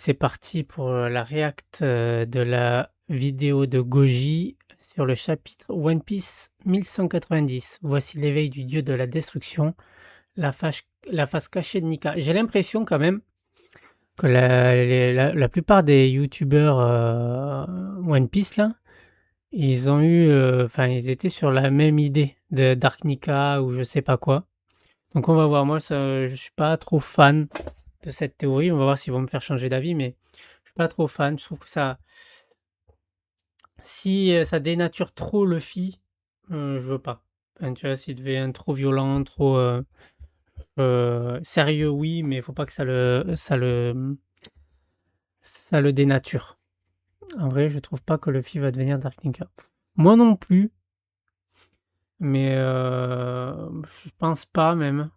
C'est parti pour la react de la vidéo de Goji sur le chapitre One Piece 1190. Voici l'éveil du dieu de la destruction, la face cachée de Nika. J'ai l'impression quand même que la plupart des youtubeurs One Piece là, ils ont eu, enfin ils étaient sur la même idée de Dark Nika ou je sais pas quoi. Donc on va voir. Moi, je suis pas trop fan de cette théorie. On va voir s'ils vont me faire changer d'avis, mais je suis pas trop fan. Je trouve que si ça dénature trop Luffy, je veux pas. Enfin, tu vois, s'il devient trop violent, trop sérieux, oui, mais il faut pas que ça le dénature. En vrai, je trouve pas que Luffy va devenir Dark Ninja. Moi non plus, mais je pense pas même.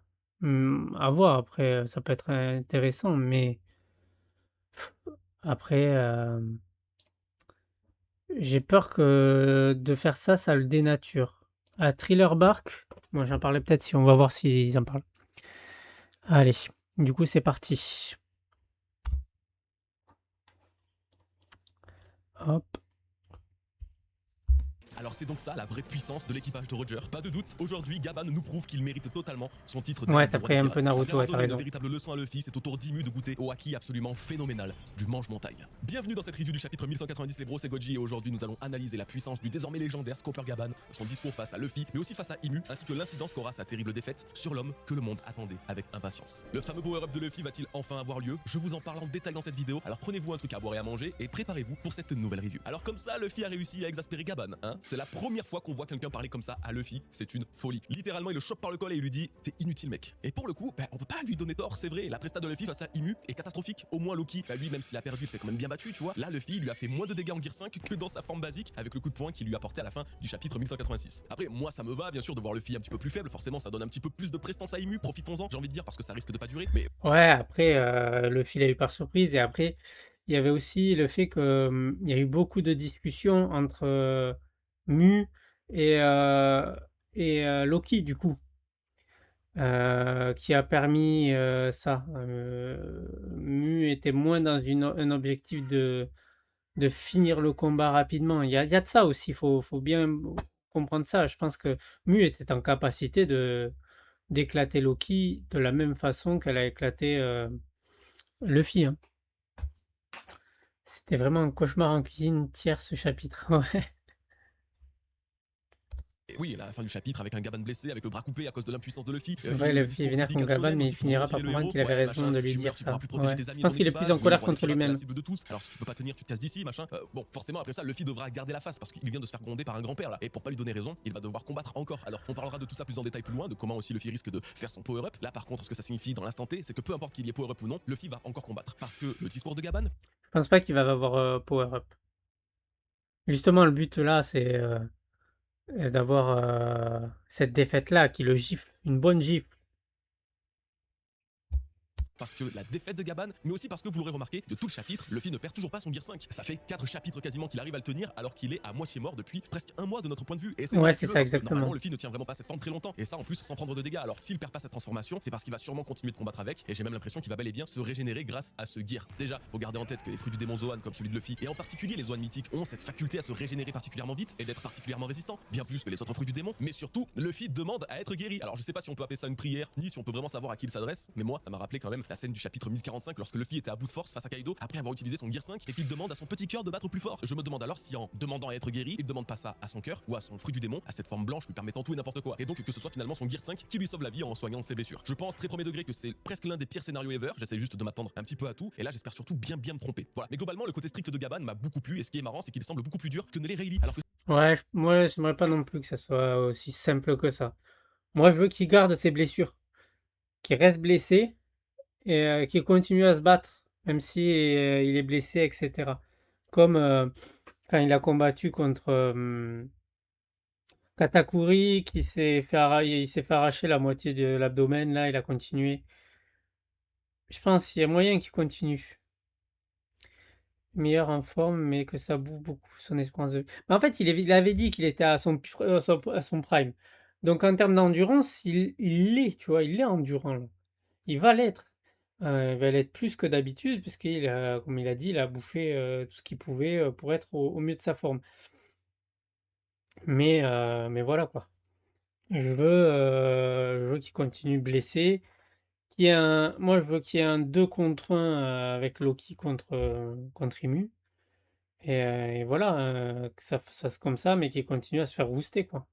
À voir. Après, ça peut être intéressant, mais après. J'ai peur que de faire ça, ça le dénature. À Thriller Bark, moi j'en parlais peut-être si on va voir s'ils en parlent. Allez, du coup c'est parti. Hop. Alors c'est donc ça la vraie puissance de l'équipage de Roger. Pas de doute, aujourd'hui Gaban nous prouve qu'il mérite totalement son titre Ouais, d'élite ça du roi des ferait un peu pirates. Naruto, Après ouais, avoir t'as donné de raison. véritables leçons à Luffy, c'est au tour d'Imu de goûter au haki absolument phénoménal du mange-montagne. Bienvenue dans cette review du chapitre 1190 les bros, c'est Goji et aujourd'hui nous allons analyser la puissance du désormais légendaire Scopper Gaban, son discours face à Luffy, mais aussi face à Imu, ainsi que l'incidence qu'aura sa terrible défaite sur l'homme que le monde attendait avec impatience. Le fameux power-up de Luffy va-t-il enfin avoir lieu? Je vous en parle en détail dans cette vidéo, alors prenez-vous un truc à boire et à manger et préparez-vous pour cette nouvelle review. Alors comme ça, Luffy a réussi à exaspérer Gaban, hein. C'est la première fois qu'on voit quelqu'un parler comme ça à Luffy, c'est une folie. Littéralement, il le chope par le col et il lui dit « T'es inutile mec ». Et pour le coup, on peut pas lui donner tort, c'est vrai. La presta de Luffy face à Imu est catastrophique. Au moins Loki, lui même s'il a perdu, il s'est quand même bien battu, tu vois. Là, Luffy lui a fait moins de dégâts en Gear 5 que dans sa forme basique avec le coup de poing qu'il lui a porté à la fin du chapitre 1186. Après, moi ça me va bien sûr de voir Luffy un petit peu plus faible, forcément ça donne un petit peu plus de prestance à Imu, profitons-en, j'ai envie de dire parce que ça risque de pas durer, mais Ouais, après, le fil a eu par surprise et après, il y avait aussi le fait que il y a eu beaucoup de discussions entre Mu et, Loki, du coup. Qui a permis ça. Mu était moins dans un objectif de finir le combat rapidement. Il y a de ça aussi, faut bien comprendre ça. Je pense que Mu était en capacité d'éclater Loki de la même façon qu'elle a éclaté Luffy, hein. C'était vraiment un cauchemar en cuisine, tiers ce chapitre. Ouais. et oui, la fin du chapitre avec un Gaban blessé, avec le bras coupé à cause de l'impuissance de Luffy, En il y a vrai, eu le Luffy est discours vénère typique contre d'un Gaban, shonen mais il aussi pour finira motiver par le comprendre héros. qu'il avait Ouais, raison machin, de si lui tu meurs, dire tu pourras ça. plus protéger Ouais. tes Je amis, pense ton qu'il est plus équipage, en colère le roi des contre pirates, c'est la lui-même. cible de tous. Alors si tu peux pas tenir, tu te casses d'ici, machin. Bon, forcément après ça, Luffy devra garder la face parce qu'il vient de se faire gronder par un grand-père là. Et pour pas lui donner raison, il va devoir combattre encore. Alors on parlera de tout ça plus en détail plus loin, de comment aussi Luffy risque de faire son power-up. Là par contre, ce que ça signifie dans l'instant T, c'est que peu importe qu'il y ait power-up ou non, Luffy va encore combattre. Parce que le discours de Gaban, Je pense pas qu'il va avoir Power Up. Justement, le but là, c'est d'avoir cette défaite-là qui le gifle, une bonne gifle. parce que la défaite de Gaban, mais aussi parce que vous l'aurez remarqué, de tout le chapitre, Luffy ne perd toujours pas son Gear 5. Ça fait 4 chapitres quasiment qu'il arrive à le tenir alors qu'il est à moitié mort depuis presque un mois de notre point de vue. Et c'est Ouais, c'est miraculeux ça parce que normalement exactement. Luffy ne tient vraiment pas cette forme très longtemps. Et ça en plus sans prendre de dégâts. Alors s'il perd pas cette transformation, c'est parce qu'il va sûrement continuer de combattre avec. Et j'ai même l'impression qu'il va bel et bien se régénérer grâce à ce Gear. Déjà, faut garder en tête que les fruits du démon Zoan comme celui de Luffy, et en particulier les Zoan mythiques, ont cette faculté à se régénérer particulièrement vite et d'être particulièrement résistants, bien plus que les autres fruits du démon. Mais surtout, Luffy demande à être guéri. Alors je sais pas si on peut appeler ça une prière, ni si on peut vraiment savoir à qui il s'adresse, mais moi ça m'a rappelé quand même la scène du chapitre 1045 lorsque Luffy était à bout de force face à Kaido après avoir utilisé son Gear 5 et qu'il demande à son petit cœur de battre plus fort. Je me demande alors si en demandant à être guéri, il demande pas ça à son cœur ou à son fruit du démon, à cette forme blanche lui permettant tout et n'importe quoi. Et donc que ce soit finalement son Gear 5 qui lui sauve la vie en soignant ses blessures. Je pense très premier degré que c'est presque l'un des pires scénarios ever. J'essaie juste de m'attendre un petit peu à tout et là j'espère surtout bien me tromper. Voilà. Mais globalement le côté strict de Gaban m'a beaucoup plu et ce qui est marrant c'est qu'il semble beaucoup plus dur que ne l'est Rayleigh. Alors que Ouais, moi, j'aimerais pas non plus que ça soit aussi simple que ça. Moi, je veux qu'il garde ses blessures, qu'il reste blessé et qu'il continue à se battre, même si il est blessé, etc. Comme quand il a combattu contre Katakuri, il s'est fait arracher la moitié de l'abdomen, là, il a continué. Je pense qu'il y a moyen qu'il continue. Meilleur en forme, mais que ça bouffe beaucoup son espérance de vie. Mais en fait, il avait dit qu'il était à son prime. Donc en termes d'endurance, il l'est, tu vois, il est endurant, là. Il va l'être. il va l'être plus que d'habitude puisqu'il a, comme il a dit, il a bouffé, tout ce qu'il pouvait, pour être au mieux de sa forme. Mais voilà quoi. Je veux qu'il continue blessé, moi je veux qu'il y ait un 2 contre 1 avec Loki contre Imu et voilà, que ça fasse comme ça, mais qu'il continue à se faire rouster quoi.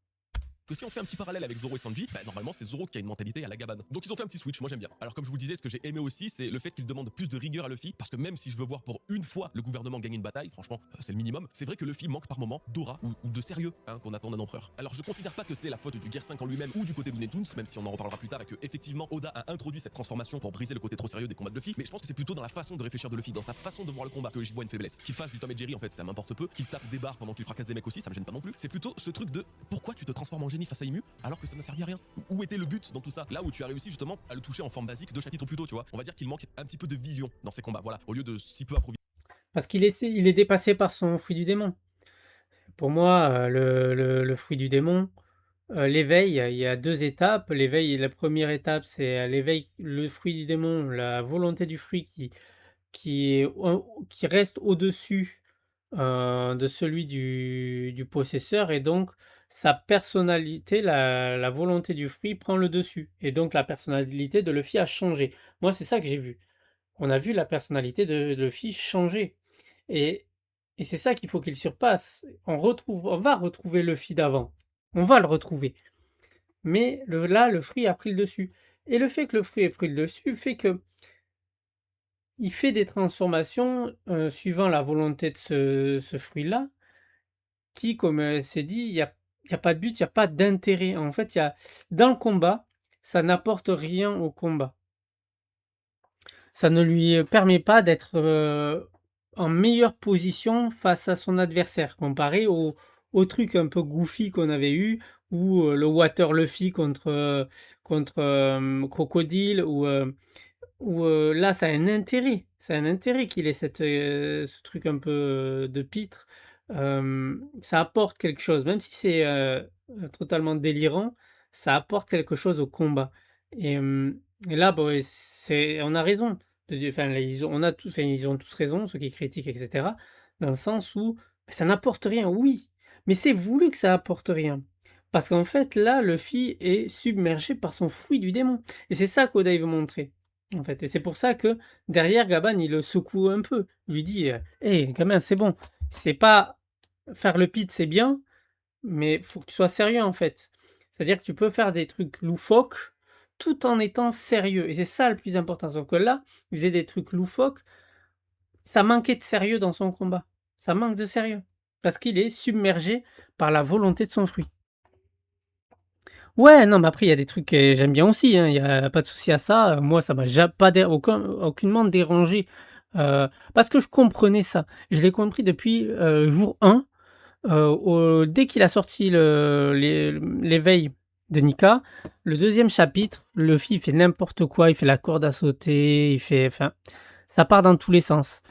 Que si on fait un petit parallèle avec Zoro et Sanji, bah, normalement c'est Zoro qui a une mentalité à la Gaban. Donc ils ont fait un petit switch, moi j'aime bien. Alors comme je vous disais, ce que j'ai aimé aussi, c'est le fait qu'il demande plus de rigueur à Luffy, parce que même si je veux voir pour une fois le gouvernement gagner une bataille, franchement, c'est le minimum, c'est vrai que Luffy manque par moment d'aura ou de sérieux hein, qu'on attend d'un empereur. Alors je considère pas que c'est la faute du Gear 5 en lui-même ou du côté de Netoons, même si on en reparlera plus tard et que effectivement Oda a introduit cette transformation pour briser le côté trop sérieux des combats de Luffy, mais je pense que c'est plutôt dans la façon de réfléchir de Luffy, dans sa façon de voir le combat que j'y vois une faiblesse. Qu'il fasse du Tom et Jerry en fait, ça m'importe peu, qu'il tape des barres pendant qu'il fracasse des mecs aussi, ça me gêne pas non plus. C'est plutôt ce truc de pourquoi tu te transformes en génie face à Imu alors que ça n'a servi à rien. Où était le but dans tout ça? Là où tu as réussi justement à le toucher en forme basique 2 chapitres plus tôt, tu vois. On va dire qu'il manque un petit peu de vision dans ses combats, voilà, au lieu de si peu improviser. Parce il est dépassé par son fruit du démon. Pour moi, le fruit du démon, l'éveil, il y a 2 étapes. L'éveil, la première étape, c'est l'éveil, le fruit du démon, la volonté du fruit qui reste au-dessus, de celui du possesseur et donc sa personnalité, la volonté du fruit prend le dessus et donc la personnalité de Luffy a changé. Moi, c'est ça que j'ai vu. On a vu la personnalité de Luffy changer et c'est ça qu'il faut qu'il surpasse. On va retrouver Luffy d'avant. On va le retrouver. Mais là, le fruit a pris le dessus. Et le fait que le fruit ait pris le dessus fait que il fait des transformations, suivant la volonté de ce fruit-là, qui, comme, c'est dit, il y a pas de but, il y a pas d'intérêt. En fait, il y a dans le combat, ça n'apporte rien au combat. Ça ne lui permet pas d'être, en meilleure position face à son adversaire, comparé au truc un peu goofy qu'on avait eu, ou, le Water Luffy contre Crocodile ou là, ça a un intérêt. Ça a un intérêt qu'il ait ce truc un peu de pitre. Ça apporte quelque chose, même si c'est totalement délirant, ça apporte quelque chose au combat. Et, et là, bah, ouais, on a raison. Enfin, là, ils ont tous raison, ceux qui critiquent, etc. Dans le sens où ça n'apporte rien, oui, mais c'est voulu que ça apporte rien. Parce qu'en fait, là, Luffy est submergé par son fruit du démon. Et c'est ça qu'Oda veut montrer. En fait, et c'est pour ça que derrière Gaban, il le secoue un peu. Il lui dit: Hé, gamin, c'est bon. C'est pas faire le pit, c'est bien, mais faut que tu sois sérieux en fait. C'est-à-dire que tu peux faire des trucs loufoques tout en étant sérieux. Et c'est ça le plus important. Sauf que là, il faisait des trucs loufoques, ça manquait de sérieux dans son combat. Ça manque de sérieux. Parce qu'il est submergé par la volonté de son fruit. Ouais, non, mais après, il y a des trucs que j'aime bien aussi, hein, il y a pas de souci à ça. Moi, ça m'a pas aucunement dérangé, parce que je comprenais ça. Je l'ai compris depuis jour 1. Dès qu'il a sorti l'éveil de Nika, le deuxième chapitre, Luffy il fait n'importe quoi, il fait la corde à sauter, enfin, ça part dans tous les sens.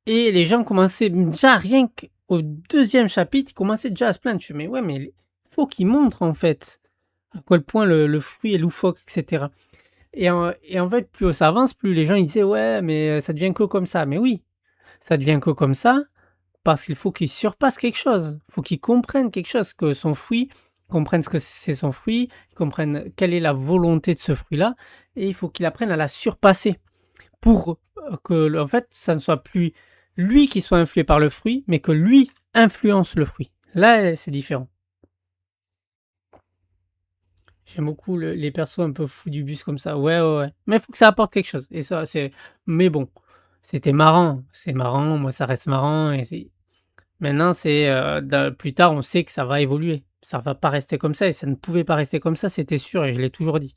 Et les gens commençaient déjà, rien qu'au deuxième chapitre, ils commençaient déjà à se plaindre. Je fais, mais ouais, mais faut qu'il montre en fait à quel point le fruit est loufoque, etc. Et en fait, plus ça avance, plus les gens ils disaient ouais, mais ça devient que comme ça. Mais oui, ça devient que comme ça parce qu'il faut qu'il surpasse quelque chose. Il faut qu'il comprenne quelque chose, que son fruit, comprenne ce que c'est son fruit, qu'il comprenne quelle est la volonté de ce fruit-là, et il faut qu'il apprenne à la surpasser pour que, en fait, ça ne soit plus lui qui soit influé par le fruit, mais que lui influence le fruit. Là, c'est différent. J'aime beaucoup les persos un peu fous du bus comme ça. Ouais, ouais, ouais. Mais il faut que ça apporte quelque chose. Et ça, c'est. Mais bon, c'était marrant. C'est marrant. Moi, ça reste marrant. Maintenant, plus tard, on sait que ça va évoluer. Ça va pas rester comme ça et ça ne pouvait pas rester comme ça, c'était sûr et je l'ai toujours dit.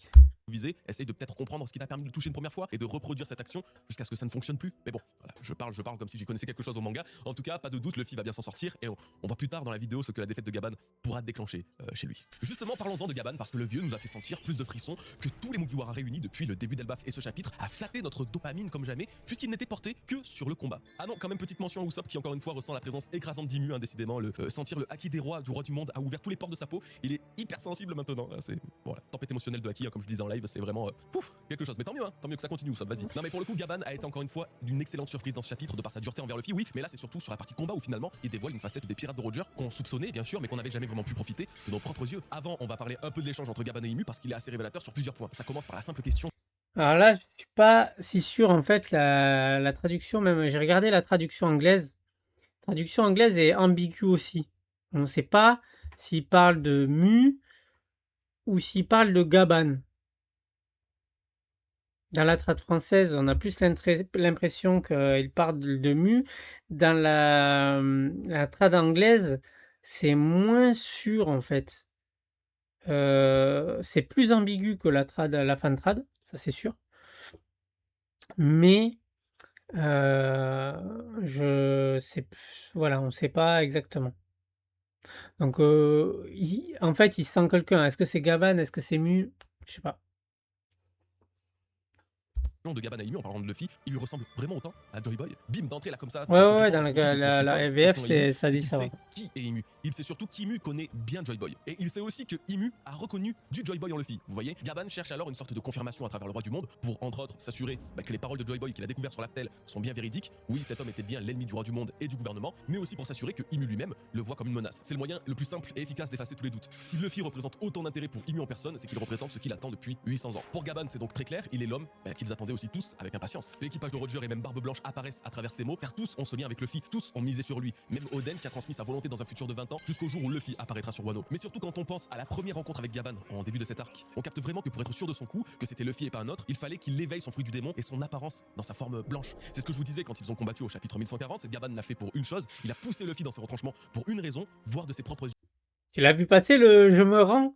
Essaye de peut-être comprendre ce qui t'a permis de le toucher une première fois et de reproduire cette action jusqu'à ce que ça ne fonctionne plus. Mais bon, voilà. je parle comme si j'y connaissais quelque chose au manga. En tout cas, pas de doute, Luffy va bien s'en sortir et on voit plus tard dans la vidéo ce que la défaite de Gaban pourra déclencher chez lui. Justement, parlons-en de Gaban parce que le vieux nous a fait sentir plus de frissons que tous les Mugiwara réunis depuis le début d'Elbaf et ce chapitre a flatté notre dopamine comme jamais puisqu'il n'était porté que sur le combat. Ah non, quand même petite mention à Usopp qui encore une fois ressent la présence écrasante d'Imu, décidément, sentir le haki des rois, du roi du monde a ouvert tous les pores de sa peau, il est hyper sensible maintenant. C'est voilà, tempête émotionnelle de haki, comme je disais en live, c'est vraiment quelque chose. Mais tant mieux que ça continue Usopp, vas-y. Non mais pour le coup, Gaban a été encore une fois d'une excellente surprise dans ce chapitre de par sa dureté envers Luffy, oui, mais là c'est surtout sur la partie combat où finalement il dévoile une facette des pirates de Roger qu'on soupçonnait bien sûr, mais qu'on n'avait jamais vraiment pu profiter de nos propres yeux. Avant, on va parler un peu de l'échange entre Gaban et Imu parce qu'il est assez révélateur sur plusieurs points. Ça commence par la simple question. Alors là, je suis pas si sûr en fait, la traduction, même j'ai regardé la traduction anglaise. La traduction anglaise est ambiguë aussi. On ne sait pas s'il parle de Mu ou s'il parle de Gaban. Dans la trad française, on a plus l'impression qu'il parle de Mu. Dans la trad anglaise, c'est moins sûr en fait. C'est plus ambigu que la fan trad, ça c'est sûr. Mais voilà, on ne sait pas exactement. Donc, en fait, il sent quelqu'un. Est-ce que c'est Gaban? Est-ce que c'est Mu? Je sais pas. De Gaban à Imu en parlant de Luffy, il lui ressemble vraiment autant à Joy Boy. Bim, d'entrée là comme ça. Ouais, dans la FVF, ça dit ça. Il sait qui est Imu. Il sait surtout qu'Imu connaît bien Joy Boy. Et il sait aussi que Imu a reconnu du Joy Boy en Luffy. Vous voyez, Gaban cherche alors une sorte de confirmation à travers le roi du monde pour, entre autres, s'assurer que les paroles de Joy Boy qu'il a découvert sur l'Aftel sont bien véridiques. Oui, cet homme était bien l'ennemi du roi du monde et du gouvernement, mais aussi pour s'assurer que Imu lui-même le voit comme une menace. C'est le moyen le plus simple et efficace d'effacer tous les doutes. Si Luffy représente autant d'intérêt pour Imu en personne, c'est qu'il représente ce qu'il attend depuis 800 ans. Pour Gaban, c'est donc très clair, il est l'homme qu'ils attendaient aussi tous avec impatience. L'équipage de Roger et même Barbe Blanche apparaissent à travers ces mots, car tous ont ce lien avec Luffy, tous ont misé sur lui. Même Oden qui a transmis sa volonté dans un futur de 20 ans jusqu'au jour où Luffy apparaîtra sur Wano. Mais surtout quand on pense à la première rencontre avec Gaban en début de cet arc, on capte vraiment que pour être sûr de son coup, que c'était Luffy et pas un autre, il fallait qu'il éveille son fruit du démon et son apparence dans sa forme blanche. C'est ce que je vous disais quand ils ont combattu au chapitre 1140, Gaban l'a fait pour une chose, il a poussé Luffy dans ses retranchements pour une raison, voir de ses propres yeux. Tu l'as vu passer le je me rends?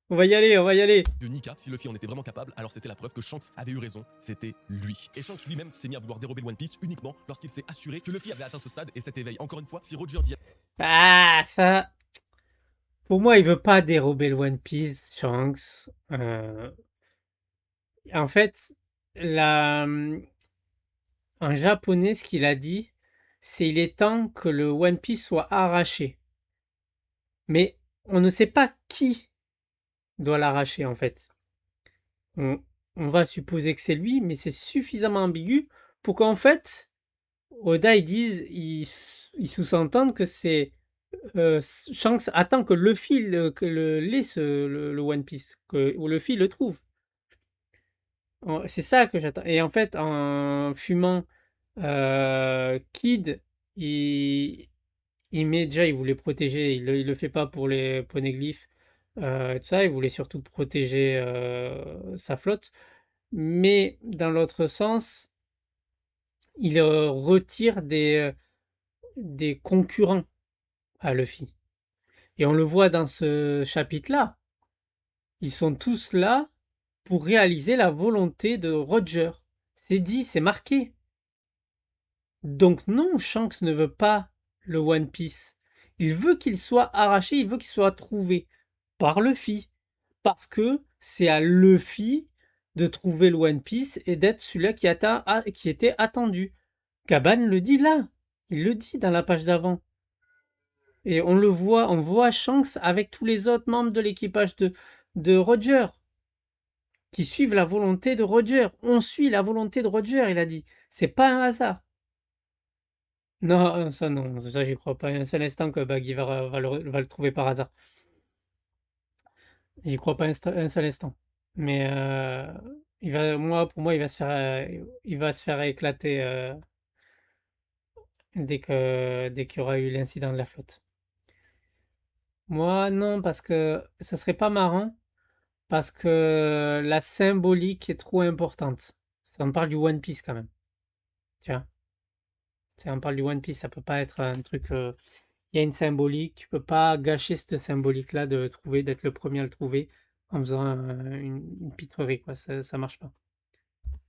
On va y aller. De Nika, si Luffy en était vraiment capable, alors c'était la preuve que Shanks avait eu raison, c'était lui. Et Shanks lui-même s'est mis à vouloir dérober le One Piece uniquement lorsqu'il s'est assuré que Luffy avait atteint ce stade et cet éveil. Encore une fois, si Roger dit... Ah, ça... Pour moi, il veut pas dérober le One Piece, Shanks. En fait, en japonais, ce qu'il a dit, c'est il est temps que le One Piece soit arraché. Mais on ne sait pas qui doit l'arracher, en fait. On va supposer que c'est lui, mais c'est suffisamment ambigu pour qu'en fait, Oda, il sous-entende que c'est Shanks attend que Luffy laisse le One Piece, que Luffy le trouve. C'est ça que j'attends. Et en fait, en fumant Kid, il met déjà, il voulait protéger, il le fait pas pour les poneglyphes, tout ça, il voulait surtout protéger sa flotte. Mais dans l'autre sens, il retire des concurrents à Luffy. Et on le voit dans ce chapitre-là. Ils sont tous là pour réaliser la volonté de Roger. C'est dit, c'est marqué. Donc non, Shanks ne veut pas le One Piece. Il veut qu'il soit arraché, il veut qu'il soit trouvé par Luffy. Parce que c'est à Luffy de trouver le One Piece et d'être celui-là qui était attendu. Gaban le dit là. Il le dit dans la page d'avant. Et on voit Shanks avec tous les autres membres de l'équipage de Roger. Qui suivent la volonté de Roger. On suit la volonté de Roger, il a dit. C'est pas un hasard. Non, ça j'y crois pas un seul instant que Baggy va le trouver par hasard. J'y crois pas un seul instant. Mais pour moi, il va se faire éclater dès qu'il y aura eu l'incident de la flotte. Moi, non, parce que ça serait pas marrant, parce que la symbolique est trop importante. Ça me parle du One Piece quand même. Tu vois? On parle du One Piece, ça peut pas être un truc. Il y a une symbolique, tu peux pas gâcher cette symbolique-là d'être le premier à le trouver en faisant une pitrerie, quoi. Ça marche pas.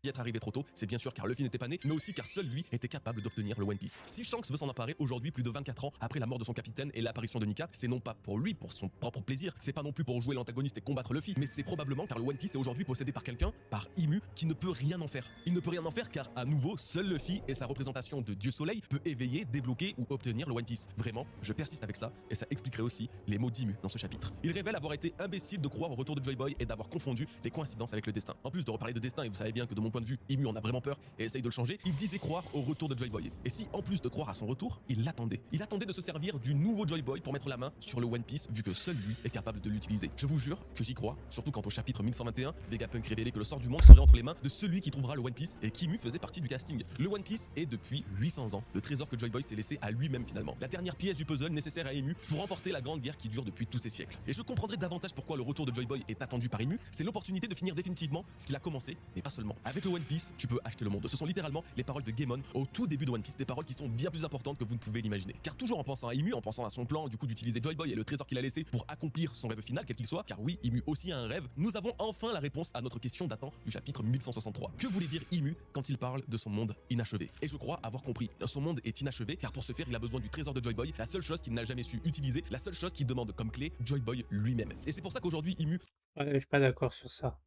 Y être arrivé trop tôt, c'est bien sûr car Luffy n'était pas né, mais aussi car seul lui était capable d'obtenir le One Piece. Si Shanks veut s'en emparer aujourd'hui, plus de 24 ans après la mort de son capitaine et l'apparition de Nika, c'est non pas pour lui, pour son propre plaisir, c'est pas non plus pour jouer l'antagoniste et combattre Luffy, mais c'est probablement car le One Piece est aujourd'hui possédé par quelqu'un, par Imu, qui ne peut rien en faire. Il ne peut rien en faire car, à nouveau, seul Luffy et sa représentation de Dieu Soleil peut éveiller, débloquer ou obtenir le One Piece. Vraiment, je persiste avec ça, et ça expliquerait aussi les mots d'Imu dans ce chapitre. Il révèle avoir été imbécile de croire au retour de Joy Boy et d'avoir confondu les coïncidences avec le destin. En plus de reparler de destin, et vous savez bien que de mon point de vue, Imu en a vraiment peur et essaye de le changer, il disait croire au retour de Joy Boy. Et si, en plus de croire à son retour, il l'attendait. Il attendait de se servir du nouveau Joy Boy pour mettre la main sur le One Piece, vu que seul lui est capable de l'utiliser. Je vous jure que j'y crois, surtout quand au chapitre 1121, Vegapunk révélait que le sort du monde serait entre les mains de celui qui trouvera le One Piece et qu'Imu faisait partie du casting. Le One Piece est depuis 800 ans le trésor que Joy Boy s'est laissé à lui-même finalement. La dernière pièce du puzzle nécessaire à Imu pour remporter la grande guerre qui dure depuis tous ces siècles. Et je comprendrai davantage pourquoi le retour de Joy Boy est attendu par Imu, c'est l'opportunité de finir définitivement ce qu'il a commencé, mais pas seulement. Avec le One Piece, tu peux acheter le monde. Ce sont littéralement les paroles de Gaemon au tout début de One Piece, des paroles qui sont bien plus importantes que vous ne pouvez l'imaginer. Car toujours en pensant à Imu, en pensant à son plan du coup d'utiliser Joy Boy et le trésor qu'il a laissé pour accomplir son rêve final, quel qu'il soit, car oui, Imu aussi a un rêve, nous avons enfin la réponse à notre question datant du chapitre 1163. Que voulait dire Imu quand il parle de son monde inachevé? Et je crois avoir compris. Son monde est inachevé car pour ce faire, il a besoin du trésor de Joy Boy, la seule chose qu'il n'a jamais su utiliser, la seule chose qu'il demande comme clé, Joy Boy lui-même. Et c'est pour ça qu'aujourd'hui, Imu Ouais, je suis pas d'accord sur ça.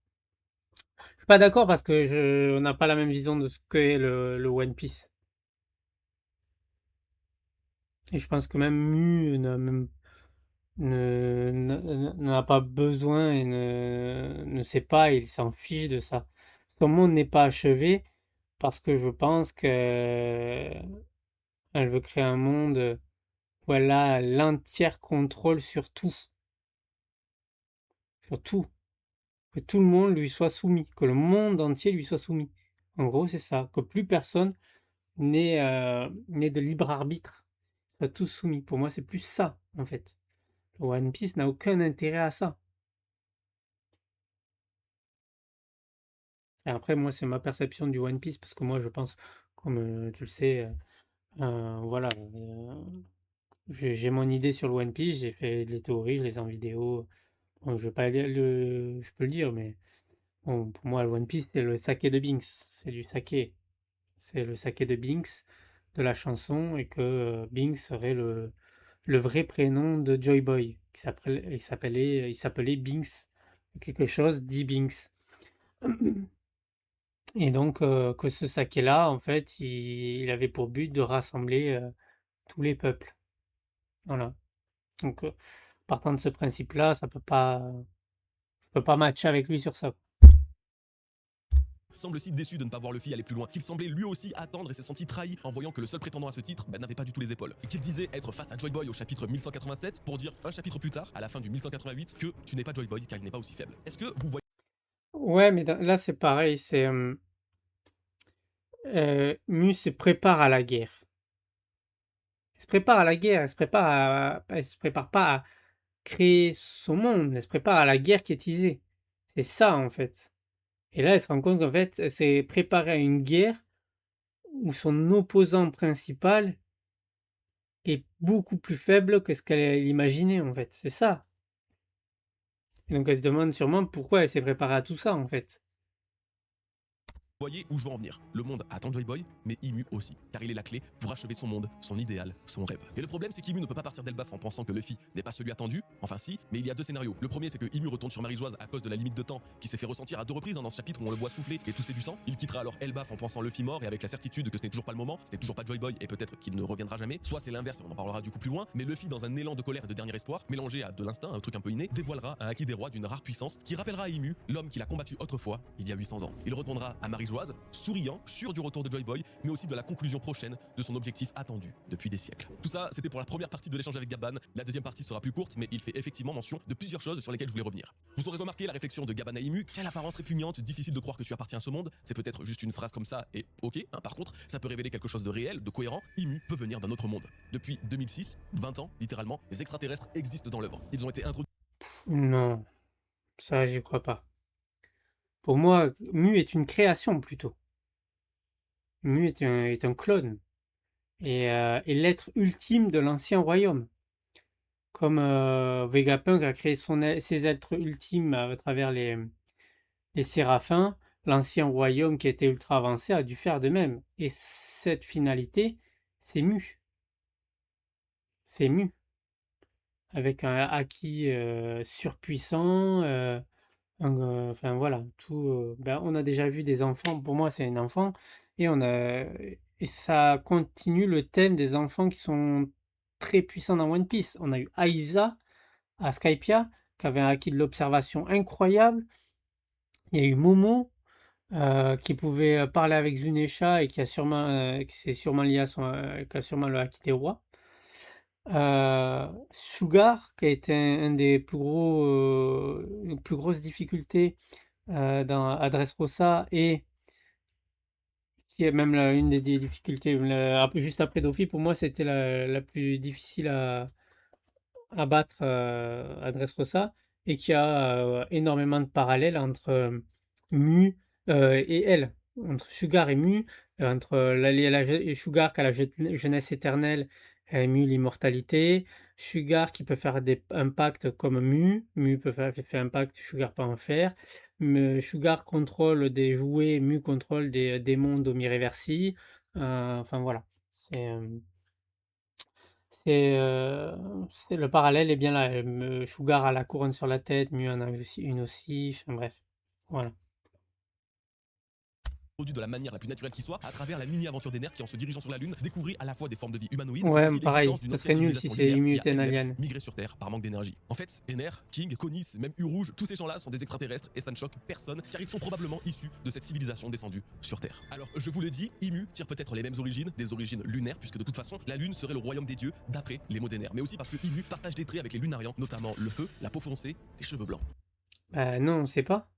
Je suis pas d'accord parce que on n'a pas la même vision de ce qu'est le One Piece. Et je pense que même Mu n'a pas besoin et ne sait pas, il s'en fiche de ça. Son monde n'est pas achevé parce que je pense qu'elle veut créer un monde où elle a l'entier contrôle sur tout. Sur tout. Que tout le monde lui soit soumis. Que le monde entier lui soit soumis. En gros, c'est ça. Que plus personne n'ait de libre arbitre. Soit tous soumis. Pour moi, c'est plus ça, en fait. Le One Piece n'a aucun intérêt à ça. Et après, moi, c'est ma perception du One Piece, parce que moi, je pense, comme tu le sais, voilà, j'ai mon idée sur le One Piece, j'ai fait les théories, je les ai en vidéo. Bon, je vais pas je peux le dire, mais bon, pour moi, le One Piece, c'est le saké de Binks. C'est du saké. C'est le saké de Binks, de la chanson, et que Binks serait le vrai prénom de Joy Boy, il s'appelait Binks, quelque chose dit Binks. Et donc, que ce saké-là, en fait, il avait pour but de rassembler tous les peuples. Voilà. Donc, partant de ce principe-là, je peux pas matcher avec lui sur ça. semble si déçu de ne pas voir Luffy aller plus loin, qu'il semblait lui aussi attendre et s'est senti trahi en voyant que le seul prétendant à ce titre n'avait pas du tout les épaules. Et qu'il disait être face à Joy Boy au chapitre 1187 pour dire un chapitre plus tard, à la fin du 1188, que tu n'es pas Joy Boy car il n'est pas aussi faible. Est-ce que vous voyez Ouais, mais là, c'est pareil. Mu se prépare à la guerre. Elle se prépare à la guerre. Elle se prépare pas à créer son monde. Elle se prépare à la guerre qui est teasée. C'est ça, en fait. Et là, elle se rend compte qu'en fait, elle s'est préparée à une guerre où son opposant principal est beaucoup plus faible que ce qu'elle imaginait, en fait. C'est ça. Et donc, elle se demande sûrement pourquoi elle s'est préparée à tout ça, en fait. où je veux en venir? Le monde attend Joy Boy, mais Imu aussi, car il est la clé pour achever son monde, son idéal, son rêve. Et le problème, c'est qu'Imu ne peut pas partir d'Elbaf en pensant que Luffy n'est pas celui attendu, enfin si, mais il y a deux scénarios. Le premier, c'est que Imu retourne sur Marie-Joise à cause de la limite de temps qui s'est fait ressentir à 2 reprises dans ce chapitre où on le voit souffler et tousser du sang. Il quittera alors Elbaf en pensant Luffy mort et avec la certitude que ce n'est toujours pas le moment, ce n'est toujours pas Joy Boy et peut-être qu'il ne reviendra jamais. Soit c'est l'inverse, on en parlera du coup plus loin, mais Luffy, dans un élan de colère et de dernier espoir, mélangé à de l'instinct, un truc un peu inné, dévoilera un acquis des rois d'une rare puissance qui rappellera à Imu l'homme qu'il a combattu autrefois, il y a 800 ans. Il retournera à Marie-Joise, souriant, sûr du retour de Joy Boy, mais aussi de la conclusion prochaine de son objectif attendu depuis des siècles. Tout ça, c'était pour la première partie de l'échange avec Gaban. La deuxième partie sera plus courte, mais il fait effectivement mention de plusieurs choses sur lesquelles je voulais revenir. Vous aurez remarqué la réflexion de Gaban à Imu, quelle apparence répugnante, difficile de croire que tu appartiens à ce monde. C'est peut-être juste une phrase comme ça, et ok, hein, par contre, ça peut révéler quelque chose de réel, de cohérent. Imu peut venir d'un autre monde. Depuis 2006, 20 ans, littéralement, les extraterrestres existent dans l'œuvre. Ils ont été introduits. Non, ça, j'y crois pas. Pour moi, Mu est une création, plutôt. Mu est un clone. Et l'être ultime de l'ancien royaume. comme Vegapunk a créé ses êtres ultimes à travers les séraphins, l'ancien royaume qui était ultra avancé a dû faire de même. Et cette finalité, c'est Mu. C'est Mu. Avec un haki surpuissant. Enfin voilà, tout. Ben, on a déjà vu des enfants. Pour moi, c'est un enfant. Et ça continue le thème des enfants qui sont très puissants dans One Piece. On a eu Aiza à Skypiea, qui avait un haki de l'observation incroyable. Il y a eu Momo, qui pouvait parler avec Zunesha et qui s'est sûrement lié à qui a sûrement le haki des rois. Sugar, qui a été un des une plus grosse difficulté à Dressrosa et qui est même une des difficultés, juste après Dofi, pour moi c'était la plus difficile à battre à Dressrosa et qui a énormément de parallèles entre Mu et elle, entre Sugar et Mu, entre Sugar qui a la jeunesse éternelle et Mu l'immortalité, Sugar qui peut faire un pacte comme Mu peut faire un pacte, Sugar peut en faire, mais Sugar contrôle des jouets, Mu contrôle des démons d'Omireversi, enfin voilà, c'est le parallèle est bien là. Sugar a la couronne sur la tête, Mu en a aussi une aussi. Enfin bref, voilà. De la manière la plus naturelle qui soit, à travers la mini-aventure d'Ener qui, en se dirigeant sur la Lune, découvrit à la fois des formes de vie humanoïdes, Ouais, mais aussi pareil. l'existence d'une Ça ancienne serait nul si civilisation c'est lunaire Imu qui a était un elle-même alien. migré sur Terre par manque d'énergie. En fait, Ener, King, Konis, même Urouge, tous ces gens-là sont des extraterrestres et ça ne choque personne car ils sont probablement issus de cette civilisation descendue sur Terre. Alors, je vous le dis, Imu tire peut-être les mêmes origines, des origines lunaires, puisque de toute façon, la Lune serait le royaume des dieux d'après les mots d'Ener, mais aussi parce que Imu partage des traits avec les Lunarians, notamment le feu, la peau foncée, les cheveux blancs. Non, on sait pas.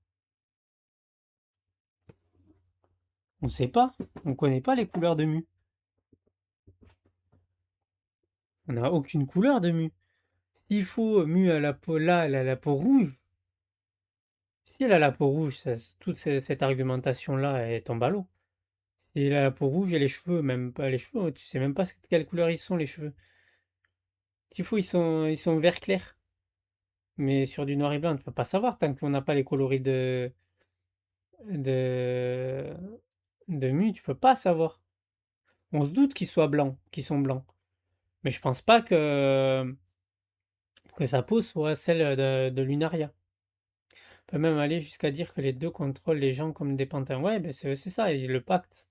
On sait pas. On connaît pas les couleurs de Mu. On n'a aucune couleur de Mu. S'il faut Mu à la peau là, elle a la peau rouge. Si elle a la peau rouge, toute cette argumentation-là, elle tombe à l'eau. Si elle a la peau rouge et les cheveux, même pas les cheveux, tu sais même pas quelle couleur ils sont les cheveux. S'il faut, ils sont vert clair. Mais sur du noir et blanc, tu peux pas savoir tant qu'on n'a pas les coloris de, de Mu, tu peux pas savoir. On se doute qu'ils sont blancs. Mais je pense pas que sa peau soit celle de Lunaria. On peut même aller jusqu'à dire que les deux contrôlent les gens comme des pantins. Ouais, ben c'est ça, le pacte.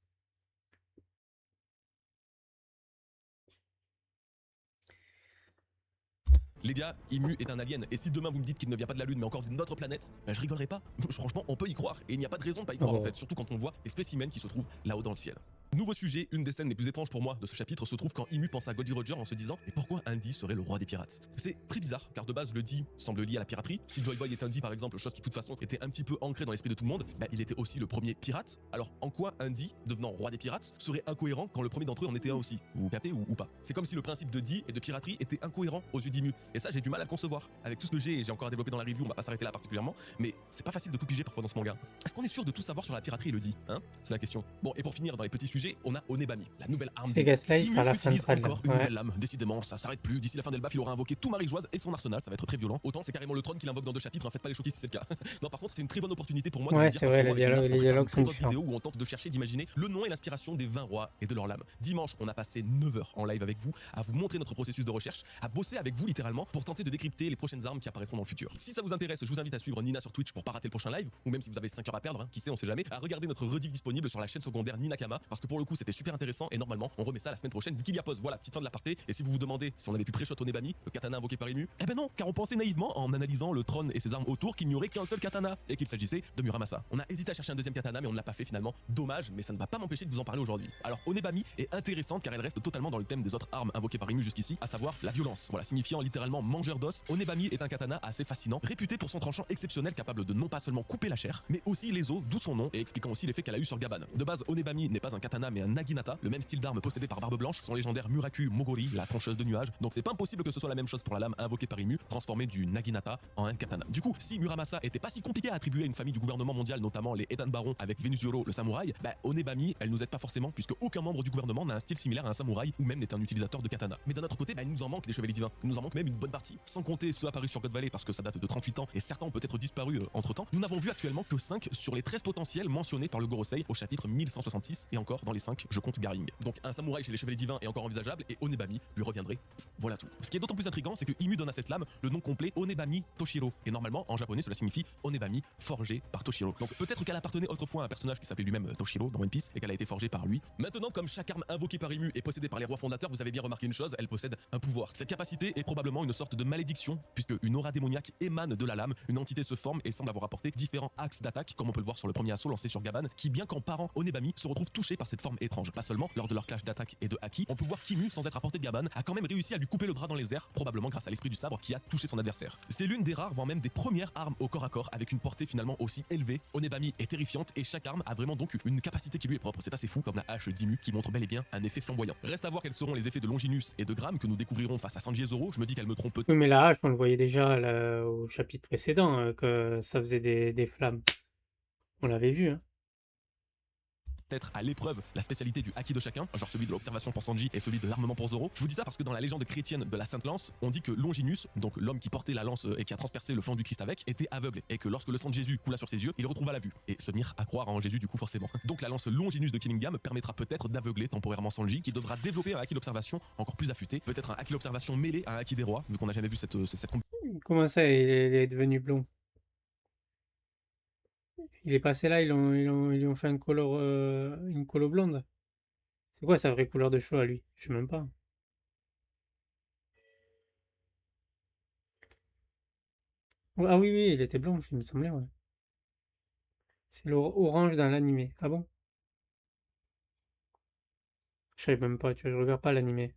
Les gars, Imu est un alien, et si demain vous me dites qu'il ne vient pas de la Lune mais encore d'une autre planète, ben je rigolerai pas. Franchement, on peut y croire, et il n'y a pas de raison de pas y croire en fait, surtout quand on voit les spécimens qui se trouvent là-haut dans le ciel. Nouveau sujet, une des scènes les plus étranges pour moi de ce chapitre se trouve quand Imu pense à Goldie Roger en se disant « Mais pourquoi un D serait le roi des pirates ?» C'est très bizarre, car de base le D semble lié à la piraterie. Si Joy Boy est un D par exemple, chose qui de toute façon était un petit peu ancrée dans l'esprit de tout le monde, bah, il était aussi le premier pirate. Alors en quoi un D, devenant roi des pirates, serait incohérent quand le premier d'entre eux en était un aussi? Vous captez ou pas? C'est comme si le principe de D et de piraterie était incohérent aux yeux d'Imu. Et ça j'ai du mal à le concevoir. Avec tout ce que j'ai encore à développer dans la review, on va pas s'arrêter là particulièrement, mais c'est pas facile de tout piger parfois dans ce manga. Est-ce qu'on est sûr de tout savoir sur la piraterie et le D, hein? C'est la question. Bon, et pour finir dans les petits sujets, on a Onebami, la nouvelle arme C'est Gaslight Imu par la utilise centrale. encore une nouvelle lame. Décidément, ça s'arrête plus. D'ici la fin d'Elbaf, il aura invoqué tout Marie-Joise et son arsenal. Ça va être très violent. Autant c'est carrément le trône qu'il invoque dans 2 chapitres. En fait, pas les choquer si c'est le cas. Non, par contre, c'est une très bonne opportunité pour moi de Ouais, vous dire c'est qu'en ce vrai, moment, les dialogues sont une différents. vidéo où on tente de chercher, d'imaginer le nom et l'inspiration des 20 rois et de leurs lames. Dimanche, on a passé 9 heures en live avec vous, à vous montrer notre processus de recherche, à bosser avec vous littéralement pour tenter de décrypter les prochaines armes qui apparaîtront dans le futur. Si ça vous intéresse, je vous invite à suivre Nina sur Twitch pour pas rater le prochain live, ou même si vous avez 5 heures à perdre, hein, qui sait, on sait jamais, à regarder notre rediff disponible sur la chaîne secondaire Ninakama, parce que pour le coup c'était super intéressant et normalement on remet ça la semaine prochaine vu qu'il y a pause. Voilà, petite fin de l'aparté. Et si vous vous demandez si on avait pu pré-shot Onebami, le katana invoqué par Imu, eh ben non, car on pensait naïvement en analysant le trône et ses armes autour qu'il n'y aurait qu'un seul katana et qu'il s'agissait de Muramasa. On a hésité à chercher un deuxième katana mais on ne l'a pas fait finalement. Dommage, mais ça ne va pas m'empêcher de vous en parler aujourd'hui. Alors Onebami est intéressante car elle reste totalement dans le thème des autres armes invoquées par Imu jusqu'ici, à savoir la violence. Voilà, signifiant littéralement mangeur d'os, Onebami est un katana assez fascinant, réputé pour son tranchant exceptionnel capable de non pas seulement couper la chair, mais aussi les os, d'où son nom, et expliquant aussi l'effet qu'elle a eu sur Gaban. De base, Onebami n'est pas un katana katana mais un naginata, le même style d'arme possédé par Barbe Blanche, son légendaire Muraku Mogori, la trancheuse de nuages. Donc c'est pas impossible que ce soit la même chose pour la lame invoquée par Imu, transformée du naginata en un katana. Du coup, si Muramasa était pas si compliqué à attribuer à une famille du gouvernement mondial, notamment les Edan Baron avec Venusuro le samouraï, Onebami, elle nous aide pas forcément puisque aucun membre du gouvernement n'a un style similaire à un samouraï ou même n'est un utilisateur de katana. Mais d'un autre côté, il nous en manque des chevaliers divins. Il nous en manque même une bonne partie. Sans compter ceux apparus sur God Valley parce que ça date de 38 ans et certains ont peut-être disparu entre temps. Nous n'avons vu actuellement que 5 sur les 13 potentiels mentionnés par le Gorosei au chapitre 1166 et encore dans les 5, je compte Garing. Donc un samouraï chez les chevaliers divins est encore envisageable et Onebami lui reviendrait. Voilà tout. Ce qui est d'autant plus intriguant, c'est que Imu donne à cette lame le nom complet Onebami Toshiro. Et normalement, en japonais, cela signifie Onebami forgé par Toshiro. Donc peut-être qu'elle appartenait autrefois à un personnage qui s'appelait lui-même Toshiro dans One Piece et qu'elle a été forgée par lui. Maintenant, comme chaque arme invoquée par Imu est possédée par les rois fondateurs, vous avez bien remarqué une chose, elle possède un pouvoir. Cette capacité est probablement une sorte de malédiction, puisque une aura démoniaque émane de la lame, une entité se forme et semble avoir apporté différents axes d'attaque, comme on peut le voir sur le premier assaut lancé sur Gaban, qui bien qu'en parant Onebami se retrouve touché par cette forme étrange. Pas seulement lors de leur clash d'attaque et de haki, on peut voir qu'Imu, sans être à portée de Gaban, a quand même réussi à lui couper le bras dans les airs, probablement grâce à l'esprit du sabre qui a touché son adversaire. C'est l'une des rares, voire même des premières armes au corps à corps avec une portée finalement aussi élevée. Onebami est terrifiante et chaque arme a vraiment donc une capacité qui lui est propre. C'est assez fou comme la hache d'Imu qui montre bel et bien un effet flamboyant. Reste à voir quels seront les effets de Longinus et de Gram que nous découvrirons face à Sanji et Zoro. Je me dis qu'elle me trompe peut-être. Oui, mais la hache, on le voyait déjà là, au chapitre précédent, que ça faisait des flammes. On l'avait vu, hein. Peut-être à l'épreuve la spécialité du haki de chacun, genre celui de l'observation pour Sanji et celui de l'armement pour Zoro. Je vous dis ça parce que dans la légende chrétienne de la Sainte Lance, on dit que Longinus, donc l'homme qui portait la lance et qui a transpercé le flanc du Christ avec, était aveugle et que lorsque le sang de Jésus coula sur ses yeux, il retrouva la vue et se mirent à croire en Jésus du coup forcément. Donc la lance Longinus de Killingham permettra peut-être d'aveugler temporairement Sanji qui devra développer un haki d'observation encore plus affûté, peut-être un haki d'observation mêlé à un haki des rois, vu qu'on n'a jamais vu cette Comment ça, il est devenu blond? Il est passé là, ils lui ont fait une colo blonde. C'est quoi sa vraie couleur de cheveux à lui? Je sais même pas. Ah oui, oui, il était blanc, il me semblait, ouais. C'est l'orange dans l'animé. Ah bon? Je savais même pas, tu vois, je regarde pas l'animé.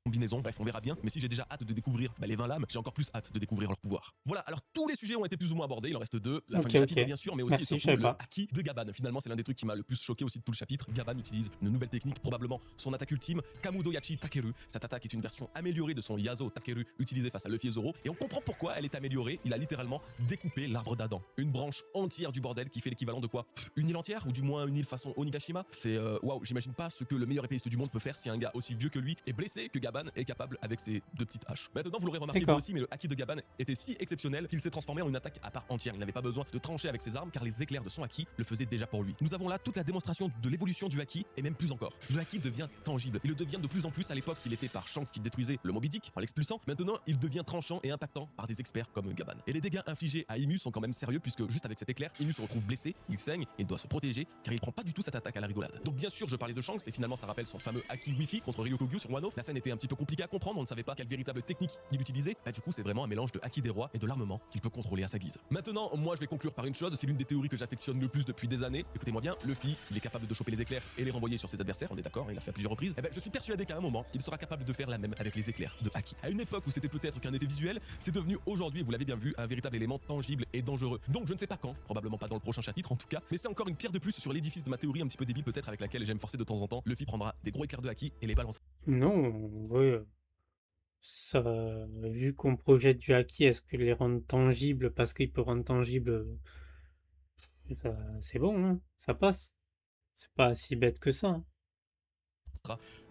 combinaison, bref on verra bien, mais si j'ai déjà hâte de découvrir les 20 lames, j'ai encore plus hâte de découvrir leur pouvoir. Voilà, alors tous les sujets ont été plus ou moins abordés, il en reste 2, la fin du chapitre bien sûr, mais aussi Merci, et surtout le haki de Gaban. Finalement c'est l'un des trucs qui m'a le plus choqué aussi de tout le chapitre. Gaban utilise une nouvelle technique, probablement son attaque ultime, Kamudo Yachi Takeru. Cette attaque est une version améliorée de son Yazo Takeru utilisé face à Luffy et Zoro, et on comprend pourquoi elle est améliorée, il a littéralement découpé l'arbre d'Adam. Une branche entière du bordel qui fait l'équivalent de quoi? Une île entière, ou du moins une île façon Onigashima. C'est waouh, j'imagine pas ce que le meilleur épéiste du monde peut faire si un gars aussi vieux que lui est blessé, que Gaban est capable avec ses 2 petites haches. Maintenant vous l'aurez remarqué vous aussi, mais le haki de Gaban était si exceptionnel qu'il s'est transformé en une attaque à part entière. Il n'avait pas besoin de trancher avec ses armes car les éclairs de son haki le faisaient déjà pour lui. Nous avons là toute la démonstration de l'évolution du haki et même plus encore. Le haki devient tangible. Il le devient de plus en plus. À l'époque il était par Shanks qui détruisait le Moby Dick en l'expulsant. Maintenant il devient tranchant et impactant par des experts comme Gaban. Et les dégâts infligés à Imu sont quand même sérieux puisque juste avec cet éclair, Imu se retrouve blessé, il saigne et doit se protéger car il prend pas du tout cette attaque à la rigolade. Donc bien sûr je parlais de Shanks et finalement ça rappelle son fameux haki Wi-Fi contre Ryokugyu sur Wano. La scène était un petit peu compliquée à comprendre, on ne savait pas quelle véritable technique il utilisait. Du coup c'est vraiment un mélange de haki des rois et de l'armement qu'il peut contrôler à sa guise. Maintenant moi je vais conclure par une chose, c'est l'une des théories que j'affectionne le plus depuis des années. Écoutez-moi bien, Luffy il est capable de choper les éclairs et les renvoyer sur ses adversaires, on est d'accord, il l'a fait à plusieurs reprises. Je suis persuadé qu'à un moment il sera capable de faire la même avec les éclairs de haki. À une époque où c'était peut-être qu'un effet visuel, c'est devenu aujourd'hui, vous l'avez bien vu, un véritable élément tangible et dangereux. Donc je ne sais pas quand, probablement pas dans le prochain chapitre en tout cas, mais c'est encore une pierre de plus sur l'édifice de ma théorie un petit peu débile peut-être avec laquelle j'aime forcer de temps en temps. Luffy prendra des gros éclairs de haki et les balancera. Non, ouais. Ça, vu qu'on projette du haki, est-ce que les rendre tangibles parce qu'il peut rendre tangible, c'est bon, hein, ça passe. C'est pas si bête que ça, hein.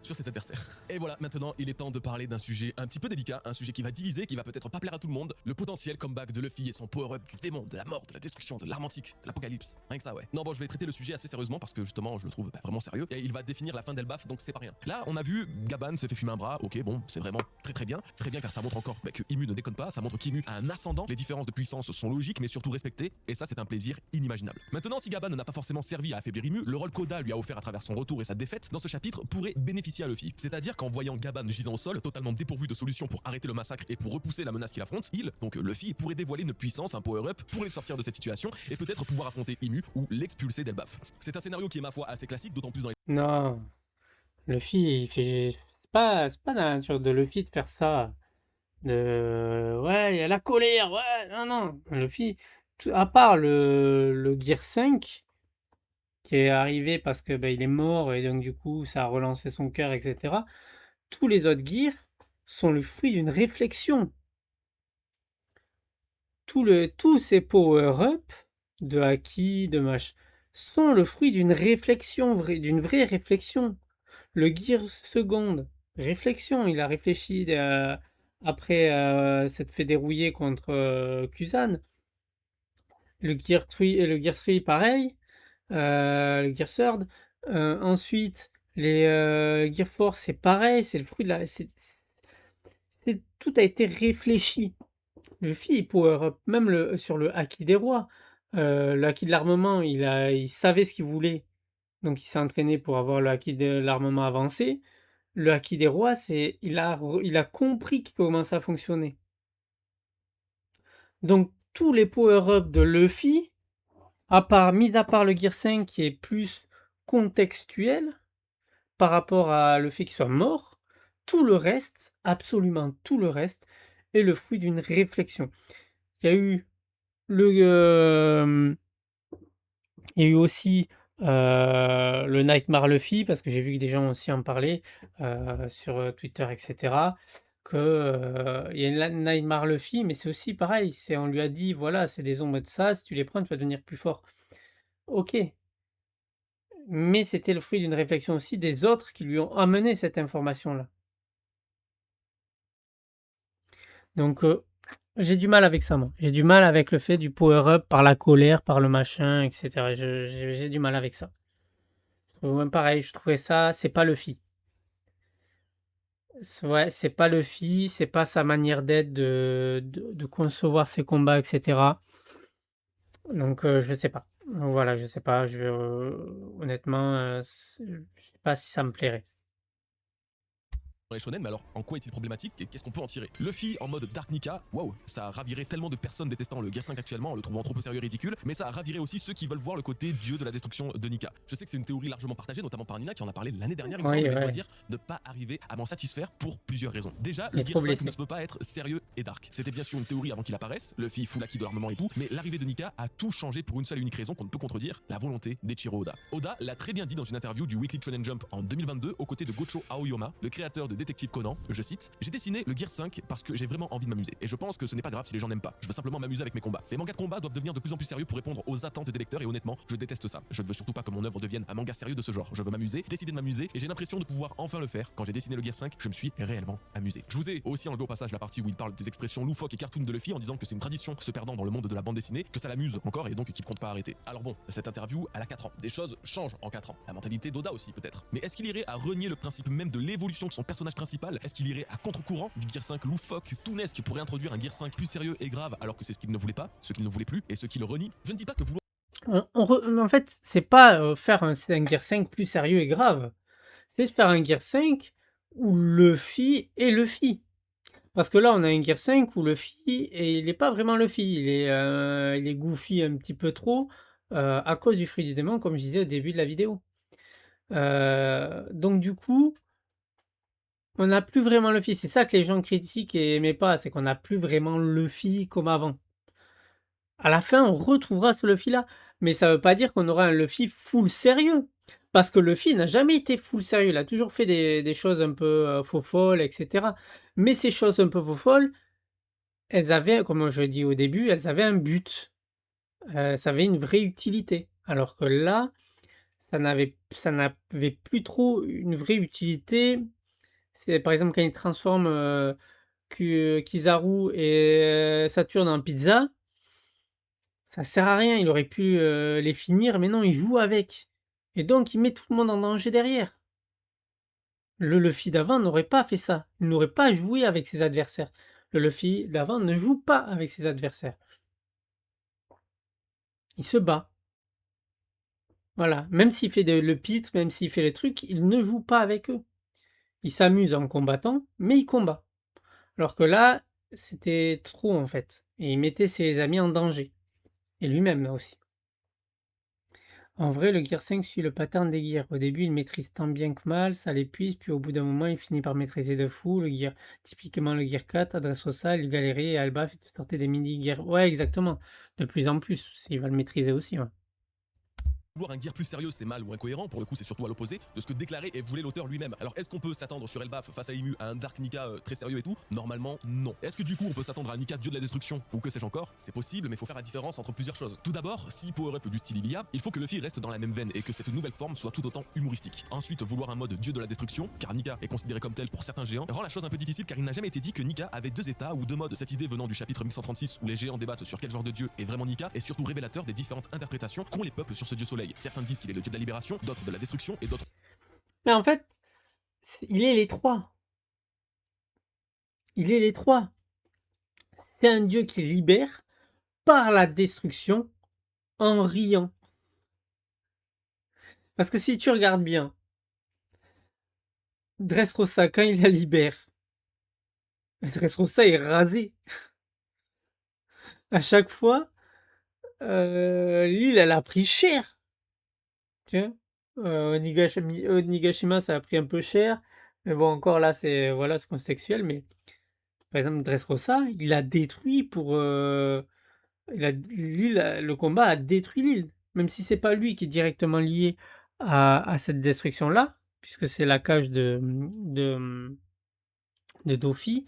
Sur ses adversaires. Et voilà, maintenant il est temps de parler d'un sujet un petit peu délicat, un sujet qui va diviser, qui va peut-être pas plaire à tout le monde, le potentiel comeback de Luffy et son power-up du démon, de la mort, de la destruction, de l'arme antique, de l'apocalypse, rien que ça ouais. Non bon je vais traiter le sujet assez sérieusement parce que justement je le trouve vraiment sérieux et il va définir la fin d'Elbaf donc c'est pas rien. Là on a vu Gaban se fait fumer un bras, ok bon c'est vraiment très bien car ça montre encore que Imu ne déconne pas, ça montre qu'Imu a un ascendant, les différences de puissance sont logiques mais surtout respectées et ça c'est un plaisir inimaginable. Maintenant si Gaban n'a pas forcément servi à affaiblir Imu, le rôle qu'Oda lui a offert à travers son retour et sa défaite dans ce chapitre pourrait bénéficier à Luffy. C'est-à-dire qu'en voyant Gaban gisant au sol, totalement dépourvu de solution pour arrêter le massacre et pour repousser la menace qu'il affronte, donc Luffy pourrait dévoiler une puissance, un power-up pour les sortir de cette situation et peut-être pouvoir affronter Imu ou l'expulser d'Elbaf. C'est un scénario qui est ma foi assez classique, d'autant plus dans les... Non, Luffy, il fait... C'est pas dans la nature de Luffy de faire ça. Ouais, il y a la colère, ouais, non. Luffy, à part le Gear 5, qui est arrivé parce que il est mort et donc du coup ça a relancé son cœur, etc. Tous les autres gears sont le fruit d'une réflexion. Tous ces power-up de Haki, de Mash, sont le fruit d'une réflexion, d'une vraie réflexion. Le gear seconde, réflexion, il a réfléchi après s'être fait dérouiller contre Kusan. Le Gear 3, le Gear 3 pareil, le Gear Third. Ensuite, les Gear Force, c'est pareil, c'est le fruit de la. Tout a été réfléchi. Luffy, il power up, même sur le Haki des rois. Le Haki de l'armement, il savait ce qu'il voulait, donc il s'est entraîné pour avoir le Haki de l'armement avancé. Le Haki des rois, il a compris comment ça fonctionnait. Donc tous les power-up de Luffy, mis à part le Gear 5 qui est plus contextuel par rapport à le fait qu'il soit mort, tout le reste, absolument tout le reste, est le fruit d'une réflexion. Il y a eu il y a eu aussi le Nightmare Luffy, parce que j'ai vu que des gens aussi en parlaient sur Twitter, etc. Il y a une Nightmare Luffy, mais c'est aussi pareil. On lui a dit, voilà, c'est des ombres de ça, si tu les prends, tu vas devenir plus fort. Ok. Mais c'était le fruit d'une réflexion aussi des autres qui lui ont amené cette information-là. Donc, j'ai du mal avec ça, moi. J'ai du mal avec le fait du power-up par la colère, par le machin, etc. J'ai du mal avec ça. Même pareil, je trouvais ça, c'est pas Luffy. Ouais, c'est pas Luffy, c'est pas sa manière d'être, de concevoir ses combats, etc. Donc, je sais pas. Voilà, je sais pas. Honnêtement, je sais pas si ça me plairait. Les shonen, mais alors en quoi est-il problématique et qu'est-ce qu'on peut en tirer? Luffy en mode Dark Nika, waouh, ça a raviré tellement de personnes détestant le Gear 5 actuellement en le trouvant trop au sérieux et ridicule, mais ça a raviré aussi ceux qui veulent voir le côté dieu de la destruction de Nika. Je sais que c'est une théorie largement partagée, notamment par Nina qui en a parlé l'année dernière, il me semble, mais je dois dire ne pas arriver à m'en satisfaire pour plusieurs raisons. Déjà, le Gear 5 ne se peut pas être sérieux et dark. C'était bien sûr une théorie avant qu'il apparaisse, Luffy full acquis de l'armement et tout, mais l'arrivée de Nika a tout changé pour une seule et unique raison qu'on ne peut contredire, la volonté d'Eiichiro Oda. Oda l'a très bien dit dans une interview du Weekly Shonen Jump en 2022 aux côtés de Gocho Aoyama, le créateur de Détective Conan. Je cite, j'ai dessiné le Gear 5 parce que j'ai vraiment envie de m'amuser. Et je pense que ce n'est pas grave si les gens n'aiment pas. Je veux simplement m'amuser avec mes combats. Les mangas de combat doivent devenir de plus en plus sérieux pour répondre aux attentes des lecteurs et honnêtement, je déteste ça. Je ne veux surtout pas que mon œuvre devienne un manga sérieux de ce genre. Je veux m'amuser, décider de m'amuser et j'ai l'impression de pouvoir enfin le faire. Quand j'ai dessiné le Gear 5, je me suis réellement amusé. Je vous ai aussi enlevé au passage la partie où il parle des expressions loufoques et cartoon de Luffy en disant que c'est une tradition se perdant dans le monde de la bande dessinée, que ça l'amuse encore et donc qu'il compte pas arrêter. Alors bon, cette interview, elle a 4 ans. Des choses changent en 4 ans. La mentalité d'Oda aussi peut-être. Mais est-ce qu'il irait à renier le principe même de l'évolution de son personnage principal? Est-ce qu'il irait à contre-courant du Gear 5 loufoque, tounesque pourrait introduire un Gear 5 plus sérieux et grave alors que c'est ce qu'il ne voulait pas, ce qu'il ne voulait plus et ce qu'il renie? Je ne dis pas que vouloir... En fait, c'est pas faire un Gear 5 plus sérieux et grave. C'est faire un Gear 5 où Luffy est Luffy. Parce que là, on a un Gear 5 où Luffy, et il n'est pas vraiment Luffy. Il est goofy un petit peu trop à cause du fruit du démon, comme je disais au début de la vidéo. Donc du coup, on n'a plus vraiment Luffy. C'est ça que les gens critiquent et aimaient pas, c'est qu'on n'a plus vraiment Luffy comme avant. À la fin, on retrouvera ce Luffy-là. Mais ça veut pas dire qu'on aura un Luffy full sérieux. Parce que Luffy n'a jamais été full sérieux. Il a toujours fait des choses un peu faux folles, etc. Mais ces choses un peu faux folles, elles avaient, comme je dis au début, elles avaient un but. Ça avait une vraie utilité. Alors que là, ça n'avait plus trop une vraie utilité. C'est par exemple quand il transforme Kizaru et Saturne en pizza, ça sert à rien. Il aurait pu les finir, mais non, il joue avec. Et donc il met tout le monde en danger derrière. Le Luffy d'avant n'aurait pas fait ça. Il n'aurait pas joué avec ses adversaires. Le Luffy d'avant ne joue pas avec ses adversaires. Il se bat. Voilà. Même s'il fait le pitre, même s'il fait les trucs, il ne joue pas avec eux. Il s'amuse en combattant, mais il combat. Alors que là, c'était trop en fait. Et il mettait ses amis en danger. Et lui-même aussi. En vrai, le Gear 5 suit le pattern des gears. Au début, il maîtrise tant bien que mal, ça l'épuise, puis au bout d'un moment, il finit par maîtriser de fou. Typiquement le Gear 4, Adresse il galérait et Alba fait sortir des mini-gears. Ouais, exactement. De plus en plus, il va le maîtriser aussi. Ouais. Vouloir un gear plus sérieux, c'est mal ou incohérent, pour le coup c'est surtout à l'opposé de ce que déclarait et voulait l'auteur lui-même. Alors est-ce qu'on peut s'attendre sur Elbaf face à Imu à un Dark Nika très sérieux et tout? Normalement non. Est-ce que du coup on peut s'attendre à un Nika dieu de la destruction ou que sais-je encore? C'est possible, mais il faut faire la différence entre plusieurs choses. Tout d'abord, si power-up du style il y a, il faut que Luffy reste dans la même veine et que cette nouvelle forme soit tout autant humoristique. Ensuite, vouloir un mode dieu de la destruction, car Nika est considéré comme tel pour certains géants, rend la chose un peu difficile car il n'a jamais été dit que Nika avait deux états ou deux modes. Cette idée venant du chapitre 1136 où les géants débattent sur quel genre de dieu est vraiment Nika est surtout révélateur des différentes interprétations qu'ont les peuples sur ce dieu soleil. Certains disent qu'il est le dieu de la libération, d'autres de la destruction et d'autres. Mais en fait, il est les trois. Il est les trois. C'est un dieu qui libère par la destruction en riant. Parce que si tu regardes bien, Dressrosa, quand il la libère, Dressrosa est rasé. À chaque fois, l'île, elle a pris cher. Tiens, Onigashima, ça a pris un peu cher. Mais bon, encore là, c'est voilà, c'est contextuel. Mais par exemple, Dressrosa, il a détruit pour. Le combat a détruit l'île. Même si c'est pas lui qui est directement lié à cette destruction-là, puisque c'est la cage de Dofi.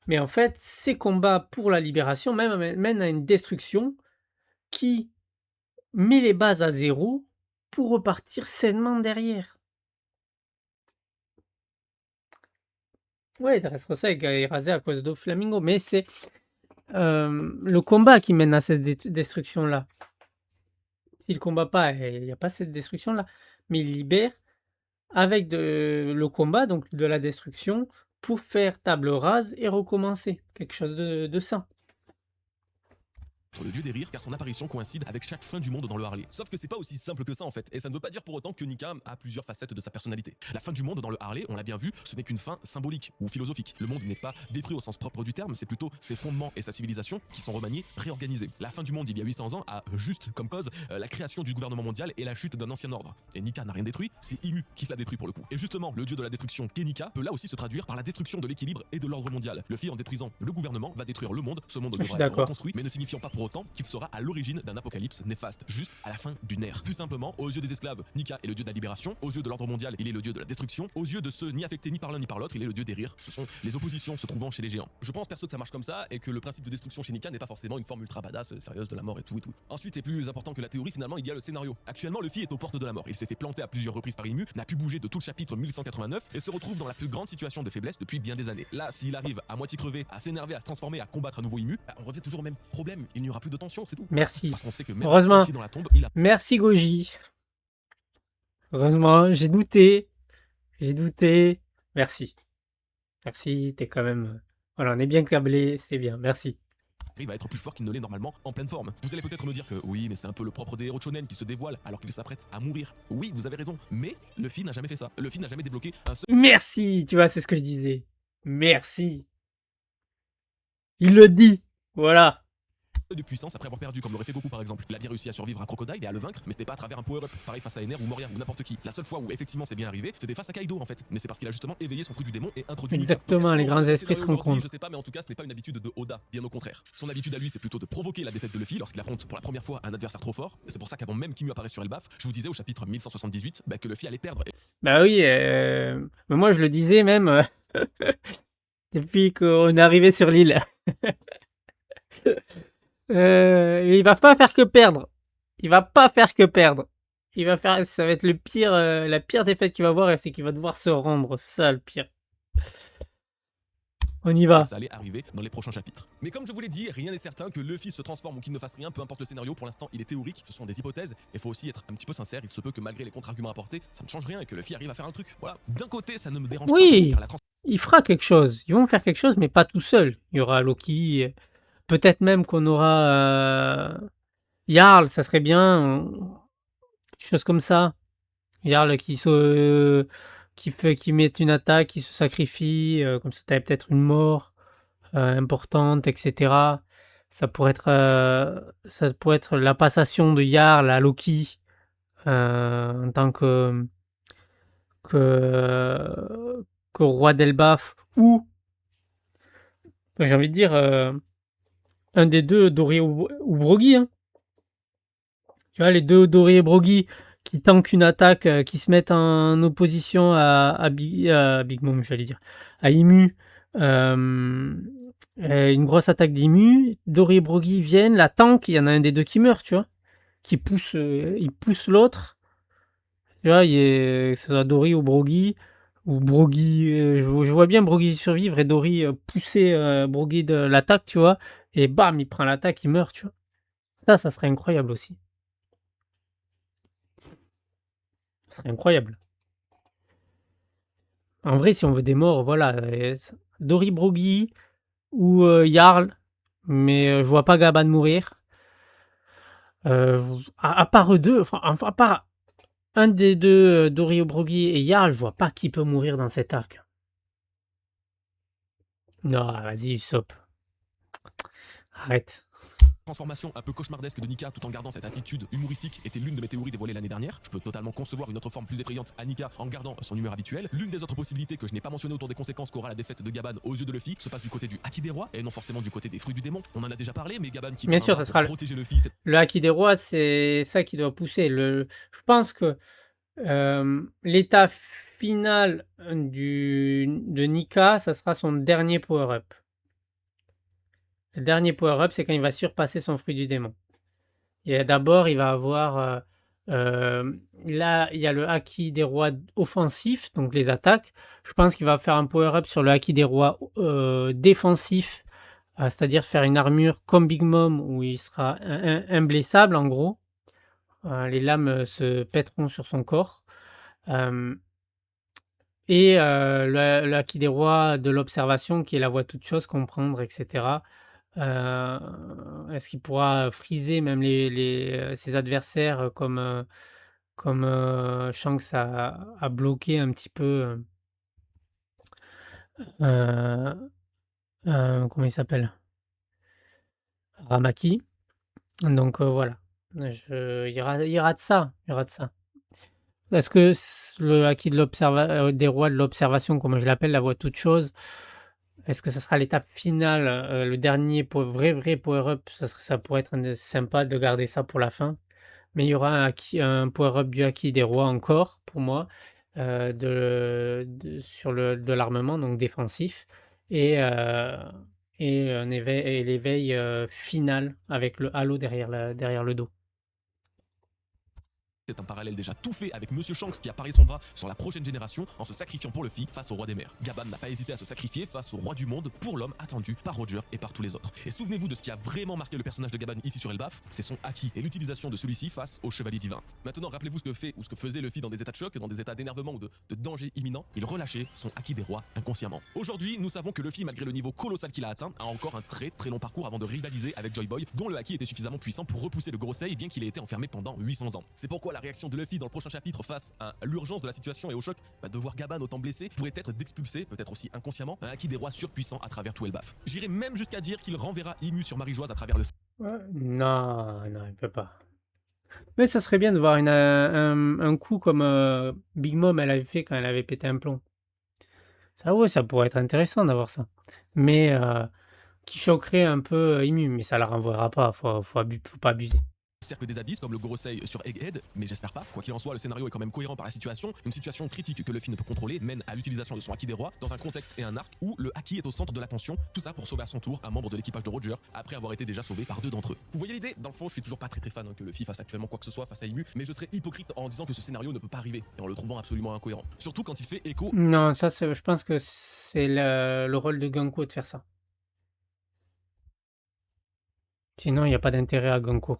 Mais en fait, ces combats pour la libération mènent à une destruction qui met les bases à zéro pour repartir sainement derrière. Ouais, Dressrosa est rasé à cause de Doflamingo, mais c'est le combat qui mène à cette destruction-là. S'il combat pas, il n'y a pas cette destruction-là. Mais il libère avec le combat, donc de la destruction, pour faire table rase et recommencer. Quelque chose de sain. Le dieu des rires car son apparition coïncide avec chaque fin du monde dans le Harley. Sauf que c'est pas aussi simple que ça en fait, et ça ne veut pas dire pour autant que Nika a plusieurs facettes de sa personnalité. La fin du monde dans le Harley, on l'a bien vu, ce n'est qu'une fin symbolique ou philosophique. Le monde n'est pas détruit au sens propre du terme, c'est plutôt ses fondements et sa civilisation qui sont remaniés, réorganisés. La fin du monde il y a 800 ans a juste comme cause la création du gouvernement mondial et la chute d'un ancien ordre. Et Nika n'a rien détruit, c'est Imu qui l'a détruit pour le coup. Et justement, le dieu de la destruction qu'est Nika peut là aussi se traduire par la destruction de l'équilibre et de l'ordre mondial. Luffy en détruisant le gouvernement va détruire le monde, ce monde devra être reconstruit, mais ne signifiant pas pour autant qu'il sera à l'origine d'un apocalypse néfaste, juste à la fin d'une ère. Plus simplement, aux yeux des esclaves, Nika est le dieu de la libération, aux yeux de l'ordre mondial, il est le dieu de la destruction, aux yeux de ceux ni affectés ni par l'un ni par l'autre, il est le dieu des rires. Ce sont les oppositions se trouvant chez les géants. Je pense perso que ça marche comme ça et que le principe de destruction chez Nika n'est pas forcément une forme ultra badass, sérieuse de la mort et tout et tout. Ensuite, c'est plus important que la théorie, finalement, il y a le scénario. Actuellement, Luffy est aux portes de la mort. Il s'est fait planter à plusieurs reprises par Imu, n'a pu bouger de tout le chapitre 1189 et se retrouve dans la plus grande situation de faiblesse depuis bien des années. Là, s'il arrive à moitié crevé, à s'énerver, à se transformer, à combattre à nouveau Imu, on revient toujours au même problème. Il n'y aura plus de tension, c'est tout. Merci. Parce qu'on sait que même Heureusement. dans la tombe, il a... Merci Goji. Heureusement, j'ai douté. Merci. Merci, t'es quand même. Voilà, on est bien câblé, c'est bien. Merci. Il va être plus fort qu'il ne l'est normalement en pleine forme. Vous allez peut-être me dire que oui, mais c'est un peu le propre des héros shonen qui se dévoilent alors qu'ils s'apprêtent à mourir. Oui, vous avez raison, mais Luffy n'a jamais fait ça. Luffy n'a jamais débloqué un seul Merci, tu vois, c'est ce que je disais. Merci. Il le dit. Voilà. de puissance après avoir perdu, comme l'aurait fait Goku par exemple. Il a bien réussi à survivre à Crocodile et à le vaincre, mais c'était pas à travers un power-up, pareil face à Ener ou Moria ou n'importe qui. La seule fois où effectivement c'est bien arrivé, c'était face à Kaido en fait. Mais c'est parce qu'il a justement éveillé son fruit du démon et introduit Exactement, les grands esprits se rencontrent. Je sais pas, mais en tout cas, ce n'est pas une habitude de Oda, bien au contraire. Son habitude à lui, c'est plutôt de provoquer la défaite de Luffy lorsqu'il affronte pour la première fois un adversaire trop fort. C'est pour ça qu'avant même qu'Imu apparaisse sur Elbaf, je vous disais au chapitre 1178 que Luffy allait perdre. Bah oui, mais moi je le disais même depuis qu'on est arrivé sur l'île. Il va pas faire que perdre. Il va pas faire que perdre. Il va faire, ça va être le pire, la pire défaite qu'il va avoir, et c'est qu'il va devoir se rendre. Ça, le pire. On y va. Ça allait arriver dans les prochains chapitres. Mais comme je vous l'ai dit, rien n'est certain que Luffy se transforme ou qu'il ne fasse rien, peu importe le scénario, pour l'instant il est théorique, ce sont des hypothèses, et faut aussi être un petit peu sincère, il se peut que malgré les contre-arguments apportés, ça ne change rien et que Luffy arrive à faire un truc. Voilà. D'un côté, ça ne me dérange Oui, pas. il fera quelque chose. Ils vont faire quelque chose, mais pas tout seul. Il y aura Loki, peut-être même qu'on aura Jarl, ça serait bien. Quelque chose comme ça. Jarl qui met une attaque, qui se sacrifie, comme ça t'avais peut-être une mort importante, etc. Ça pourrait être la passation de Jarl à Loki en tant que roi d'Elbaf, ou j'ai envie de dire un des deux, Doré ou Broggy, hein. Tu vois, les deux Dory et Broggy qui tankent une attaque, qui se mettent en opposition à Big Mom, j'allais dire, à Imu. euh, une grosse attaque d'Imu. Dory et Broggy viennent, la tank, il y en a un des deux qui meurt, tu vois, il pousse l'autre. Tu vois, que ce soit Dory ou Broggy, je vois bien Broggy survivre et Dory pousser Broggy de l'attaque, tu vois, et bam, il prend l'attaque, il meurt, tu vois. Ça serait incroyable aussi. Ça serait incroyable. En vrai, si on veut des morts, voilà. Dory Broggy ou Jarl, mais je vois pas Gaban mourir. À part eux deux, enfin, à part un des deux, Dory Broggy et Jarl, je vois pas qui peut mourir dans cet arc. Non, vas-y, Usopp. Arrête. Transformation un peu cauchemardesque de Nika tout en gardant cette attitude humoristique était l'une de mes théories dévoilées l'année dernière. Je peux totalement concevoir une autre forme plus effrayante à Nika en gardant son humeur habituelle. L'une des autres possibilités que je n'ai pas mentionné autour des conséquences qu'aura la défaite de Gaban aux yeux de Luffy se passe du côté du Haki des rois et non forcément du côté des fruits du démon. On en a déjà parlé, mais Gaban qui Bien sûr, ça pour sera protéger Luffy. le Haki des rois, c'est ça qui doit pousser. Je pense que l'état final de Nika, ça sera son dernier power-up. Le dernier power-up, c'est quand il va surpasser son fruit du démon. Et d'abord, il va avoir. Là, il y a le haki des rois offensif, donc les attaques. Je pense qu'il va faire un power-up sur le haki des rois défensif, c'est-à-dire faire une armure comme Big Mom où il sera imblessable en gros. Les lames se pèteront sur son corps. Euh, et le haki des rois de l'observation qui est la voie toute chose, comprendre, etc. Est-ce qu'il pourra friser même ses adversaires comme Shanks a bloqué un petit peu euh, comment il s'appelle? Ramaki. Donc voilà. Il y aura de ça. Il y aura de ça. Est-ce que le acquis des rois de l'observation, comme je l'appelle, la voie toute chose, est-ce que ça sera l'étape finale, le dernier vrai power-up? Ça pourrait être sympa de garder ça pour la fin. Mais il y aura un power-up du acquis des rois encore, pour moi, sur de l'armement, donc défensif, et, euh, et l'éveil final avec le halo derrière le dos. C'est un parallèle déjà tout fait avec Monsieur Shanks qui a parié son bras sur la prochaine génération en se sacrifiant pour Luffy face au roi des mers. Gaban n'a pas hésité à se sacrifier face au roi du monde pour l'homme attendu par Roger et par tous les autres. Et souvenez-vous de ce qui a vraiment marqué le personnage de Gaban ici sur Elbaf, c'est son haki et l'utilisation de celui-ci face au chevalier divin. Maintenant, rappelez-vous ce que faisait Luffy dans des états de choc, dans des états d'énervement ou de danger imminent. Il relâchait son haki des rois inconsciemment. Aujourd'hui, nous savons que Luffy, malgré le niveau colossal qu'il a atteint, a encore un très long parcours avant de rivaliser avec Joy Boy, dont le haki était suffisamment puissant pour repousser le Gorosei bien qu'il ait été enfermé pendant 800 ans. C'est pourquoi la réaction de Luffy dans le prochain chapitre face à l'urgence de la situation et au choc de voir Gaban autant blessé pourrait être d'expulser, peut-être aussi inconsciemment, un haki des rois surpuissant à travers tout Elbaf. J'irai même jusqu'à dire qu'il renverra Imu sur Marie-Joise à travers le... Ouais, non, il peut pas. Mais ça serait bien de voir un coup comme Big Mom elle avait fait quand elle avait pété un plomb. Ça, ouais, ça pourrait être intéressant d'avoir ça. Mais qui choquerait un peu Imu, mais ça la renverra pas. Faut pas abuser. cercle des abysses comme le Gorosei sur Egghead, mais j'espère pas. Quoi qu'il en soit, le scénario est quand même cohérent par la situation. Une situation critique que Luffy ne peut contrôler mène à l'utilisation de son haki des rois dans un contexte et un arc où le haki est au centre de l'attention. Tout ça pour sauver à son tour un membre de l'équipage de Roger après avoir été déjà sauvé par deux d'entre eux. Vous voyez l'idée? Dans le fond, je suis toujours pas très fan que Luffy fasse actuellement quoi que ce soit face à Imu, mais je serais hypocrite en disant que ce scénario ne peut pas arriver et en le trouvant absolument incohérent. Surtout quand il fait écho. Non, ça, je pense que c'est le rôle de Ganko de faire ça. Sinon, il n'y a pas d'intérêt à Ganko.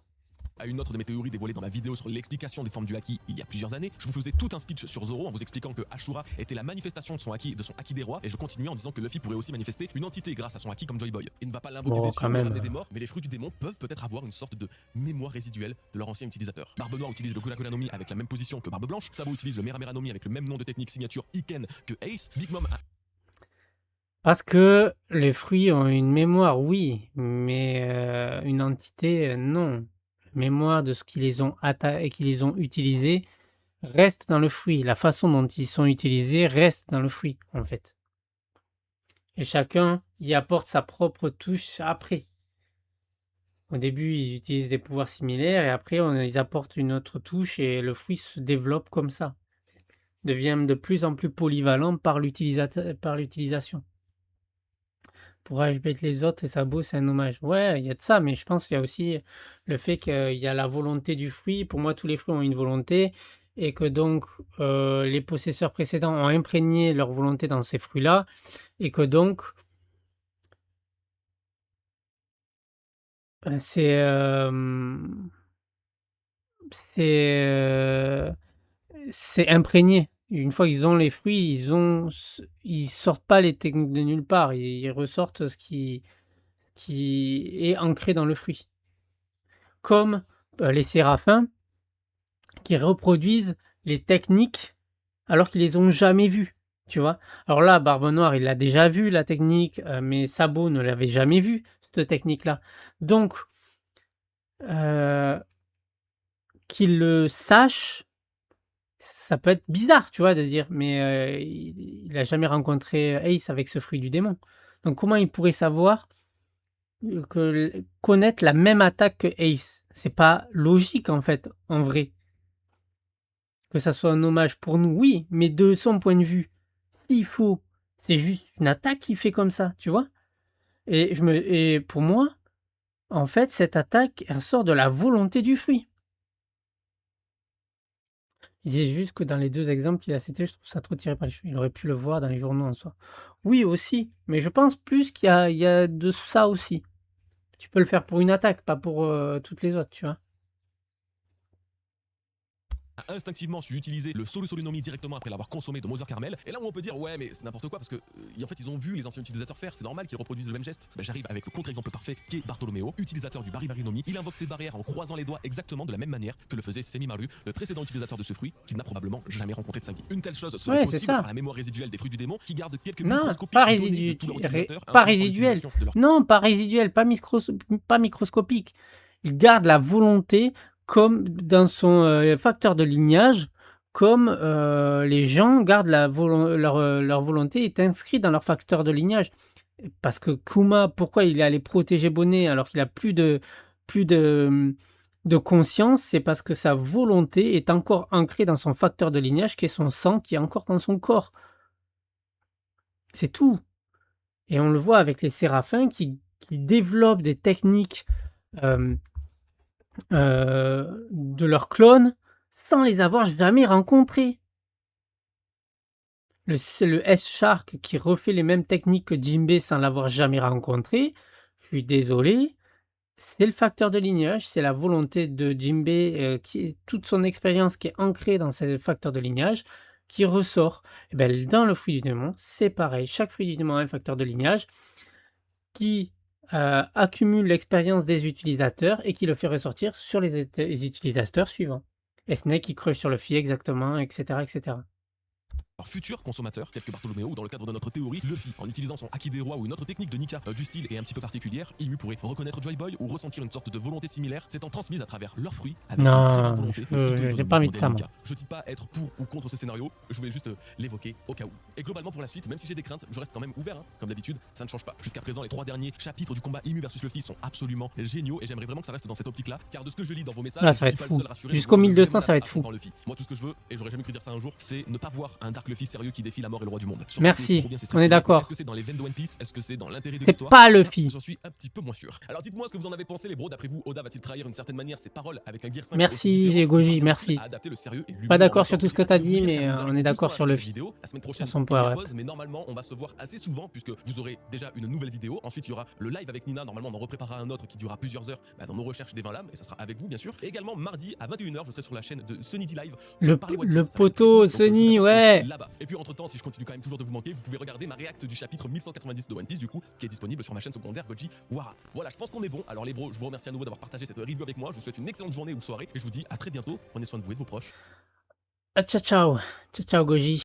À une autre de mes théories dévoilées dans ma vidéo sur l'explication des formes du haki il y a plusieurs années, je vous faisais tout un speech sur Zoro en vous expliquant que Ashura était la manifestation de son haki des rois, et je continuais en disant que Luffy pourrait aussi manifester une entité grâce à son haki comme Joy Boy. Il ne va pas l'invoquer des cieux ou ramener des morts, mais les fruits du démon peuvent peut-être avoir une sorte de mémoire résiduelle de leur ancien utilisateur. Barbe Noire utilise le Kula Nomi avec la même position que Barbe Blanche, Sabo utilise le Mera Nomi avec le même nom de technique signature Iken que Ace, Big Mom a... Parce que les fruits ont une mémoire, oui, mais une entité, non. La mémoire de ce qu'ils les ont et qu'ils les ont utilisés reste dans le fruit. La façon dont ils sont utilisés reste dans le fruit, en fait. Et chacun y apporte sa propre touche après. Au début, ils utilisent des pouvoirs similaires et après, ils apportent une autre touche et le fruit se développe comme ça. Devient de plus en plus polyvalent par l'utilisation. Pour HBT les autres et ça beau, c'est un hommage. Ouais, il y a de ça, mais je pense qu'il y a aussi le fait qu'il y a la volonté du fruit. Pour moi, tous les fruits ont une volonté et que donc les possesseurs précédents ont imprégné leur volonté dans ces fruits-là et que donc c'est c'est c'est imprégné. Une fois qu'ils ont les fruits, ils sortent pas les techniques de nulle part. Ils ressortent ce qui est ancré dans le fruit. Comme les séraphins qui reproduisent les techniques alors qu'ils les ont jamais vues. Tu vois? Alors là, Barbe Noire, il l'a déjà vu la technique, mais Sabot ne l'avait jamais vue, cette technique-là. Donc, qu'il le sache, ça peut être bizarre, tu vois, de dire, mais il a jamais rencontré Ace avec ce fruit du démon. Donc comment il pourrait savoir connaître la même attaque que Ace? C'est pas logique en fait, en vrai. Que ça soit un hommage pour nous, oui, mais de son point de vue, s'il faut, c'est juste une attaque qui fait comme ça, tu vois? Et pour moi, en fait, cette attaque, elle sort de la volonté du fruit. Il disait juste que dans les 2 exemples qu'il a cités, je trouve ça trop tiré par les cheveux. Il aurait pu le voir dans les journaux en soi. Oui aussi, mais je pense plus qu'il y a de ça aussi. Tu peux le faire pour une attaque, pas pour, toutes les autres, tu vois? A instinctivement su utiliser le Solu Solunomi directement après l'avoir consommé de Mother Carmel. Et là où on peut dire ouais mais c'est n'importe quoi parce que en fait ils ont vu les anciens utilisateurs faire, c'est normal qu'ils reproduisent le même geste. Ben, j'arrive avec le contre-exemple parfait qu'est Bartolomeo, utilisateur du Bari-Bari-Nomi. Il invoque ses barrières en croisant les doigts exactement de la même manière que le faisait Semimaru, le précédent utilisateur de ce fruit qu'il n'a probablement jamais rencontré de sa vie. Une telle chose serait Ouais, c'est possible ça. par la mémoire résiduelle des fruits du démon qui garde quelques Non, microscopiques pas données de tous leurs utilisateurs, pas influençant résiduel. l'utilisation de leur Non, pas résiduel, pas microscopique. Il garde la volonté comme dans son facteur de lignage, comme les gens gardent leur volonté est inscrite dans leur facteur de lignage. Parce que Kuma, pourquoi il est allé protéger Bonnet alors qu'il a plus de conscience, c'est parce que sa volonté est encore ancrée dans son facteur de lignage, qui est son sang, qui est encore dans son corps. C'est tout. Et on le voit avec les séraphins qui développent des techniques de leurs clones sans les avoir jamais rencontrés. C'est le S-Shark qui refait les mêmes techniques que Jinbei sans l'avoir jamais rencontré. Je suis désolé. C'est le facteur de lignage, c'est la volonté de Jinbei, toute son expérience qui est ancrée dans ce facteur de lignage, qui ressort. Et ben, dans le fruit du démon, c'est pareil. Chaque fruit du démon a un facteur de lignage qui accumule l'expérience des utilisateurs et qui le fait ressortir sur les utilisateurs suivants. Et Snake qui creuse sur le fil exactement, etc., etc. futurs consommateurs, tels que Bartolomeo, ou dans le cadre de notre théorie, Luffy, en utilisant son Haki des rois ou une autre technique de Nika du style et un petit peu particulière, Imu pourrait reconnaître Joy Boy ou ressentir une sorte de volonté similaire s'étant transmise à travers leurs fruits avec une très grande Non, volonté. je n'ai pas envie de ça, moi. Je dis pas être pour ou contre ce scénario, je voulais juste l'évoquer au cas où. Et globalement pour la suite, même si j'ai des craintes, je reste quand même ouvert, hein. Comme d'habitude, ça ne change pas. Jusqu'à présent, les 3 derniers chapitres du combat Imu versus Luffy sont absolument géniaux et j'aimerais vraiment que ça reste dans cette optique-là, car de ce que je lis dans vos messages, Ah, ça va être fou. Jusqu'au 1200, ça va être fou. Moi, tout ce que je veux, et j'aurais jamais cru dire ça un jour, c'est ne pas voir un Dark Luffy sérieux qui défie la mort et le roi du monde. Merci, on est d'accord. Est-ce que c'est dans les veines de One Piece? Est-ce que c'est dans l'intérêt de C'est l'histoire? pas Luffy. J'en suis un petit peu moins sûr. Alors dites-moi ce que vous en avez pensé, les bros. D'après vous, Oda va-t-il trahir d'une certaine manière ses paroles avec un Gear 5? Merci Goji, merci. Pas d'accord sur tout ce que t'as dit, mais on est d'accord sur Luffy. La semaine prochaine, son power up. mais normalement, on va se voir assez souvent puisque vous aurez déjà une nouvelle vidéo. Ensuite, il y aura le live avec Nina. Normalement, on en repréparera un autre qui durera plusieurs heures dans nos recherches des 20 lames et ça sera avec vous, bien sûr. Et également, mardi à 21h, je serai sur la chaîne de Sunny D Live. Le poteau Sunny, ouais. Et puis, entre temps, si je continue quand même toujours de vous manquer, vous pouvez regarder ma réacte du chapitre 1190 de One Piece, du coup, qui est disponible sur ma chaîne secondaire Goji Wara. Voilà, je pense qu'on est bon. Alors, les bros, je vous remercie à nouveau d'avoir partagé cette review avec moi. Je vous souhaite une excellente journée ou soirée et je vous dis à très bientôt. Prenez soin de vous et de vos proches. Ciao, ciao. Ciao, ciao, Goji.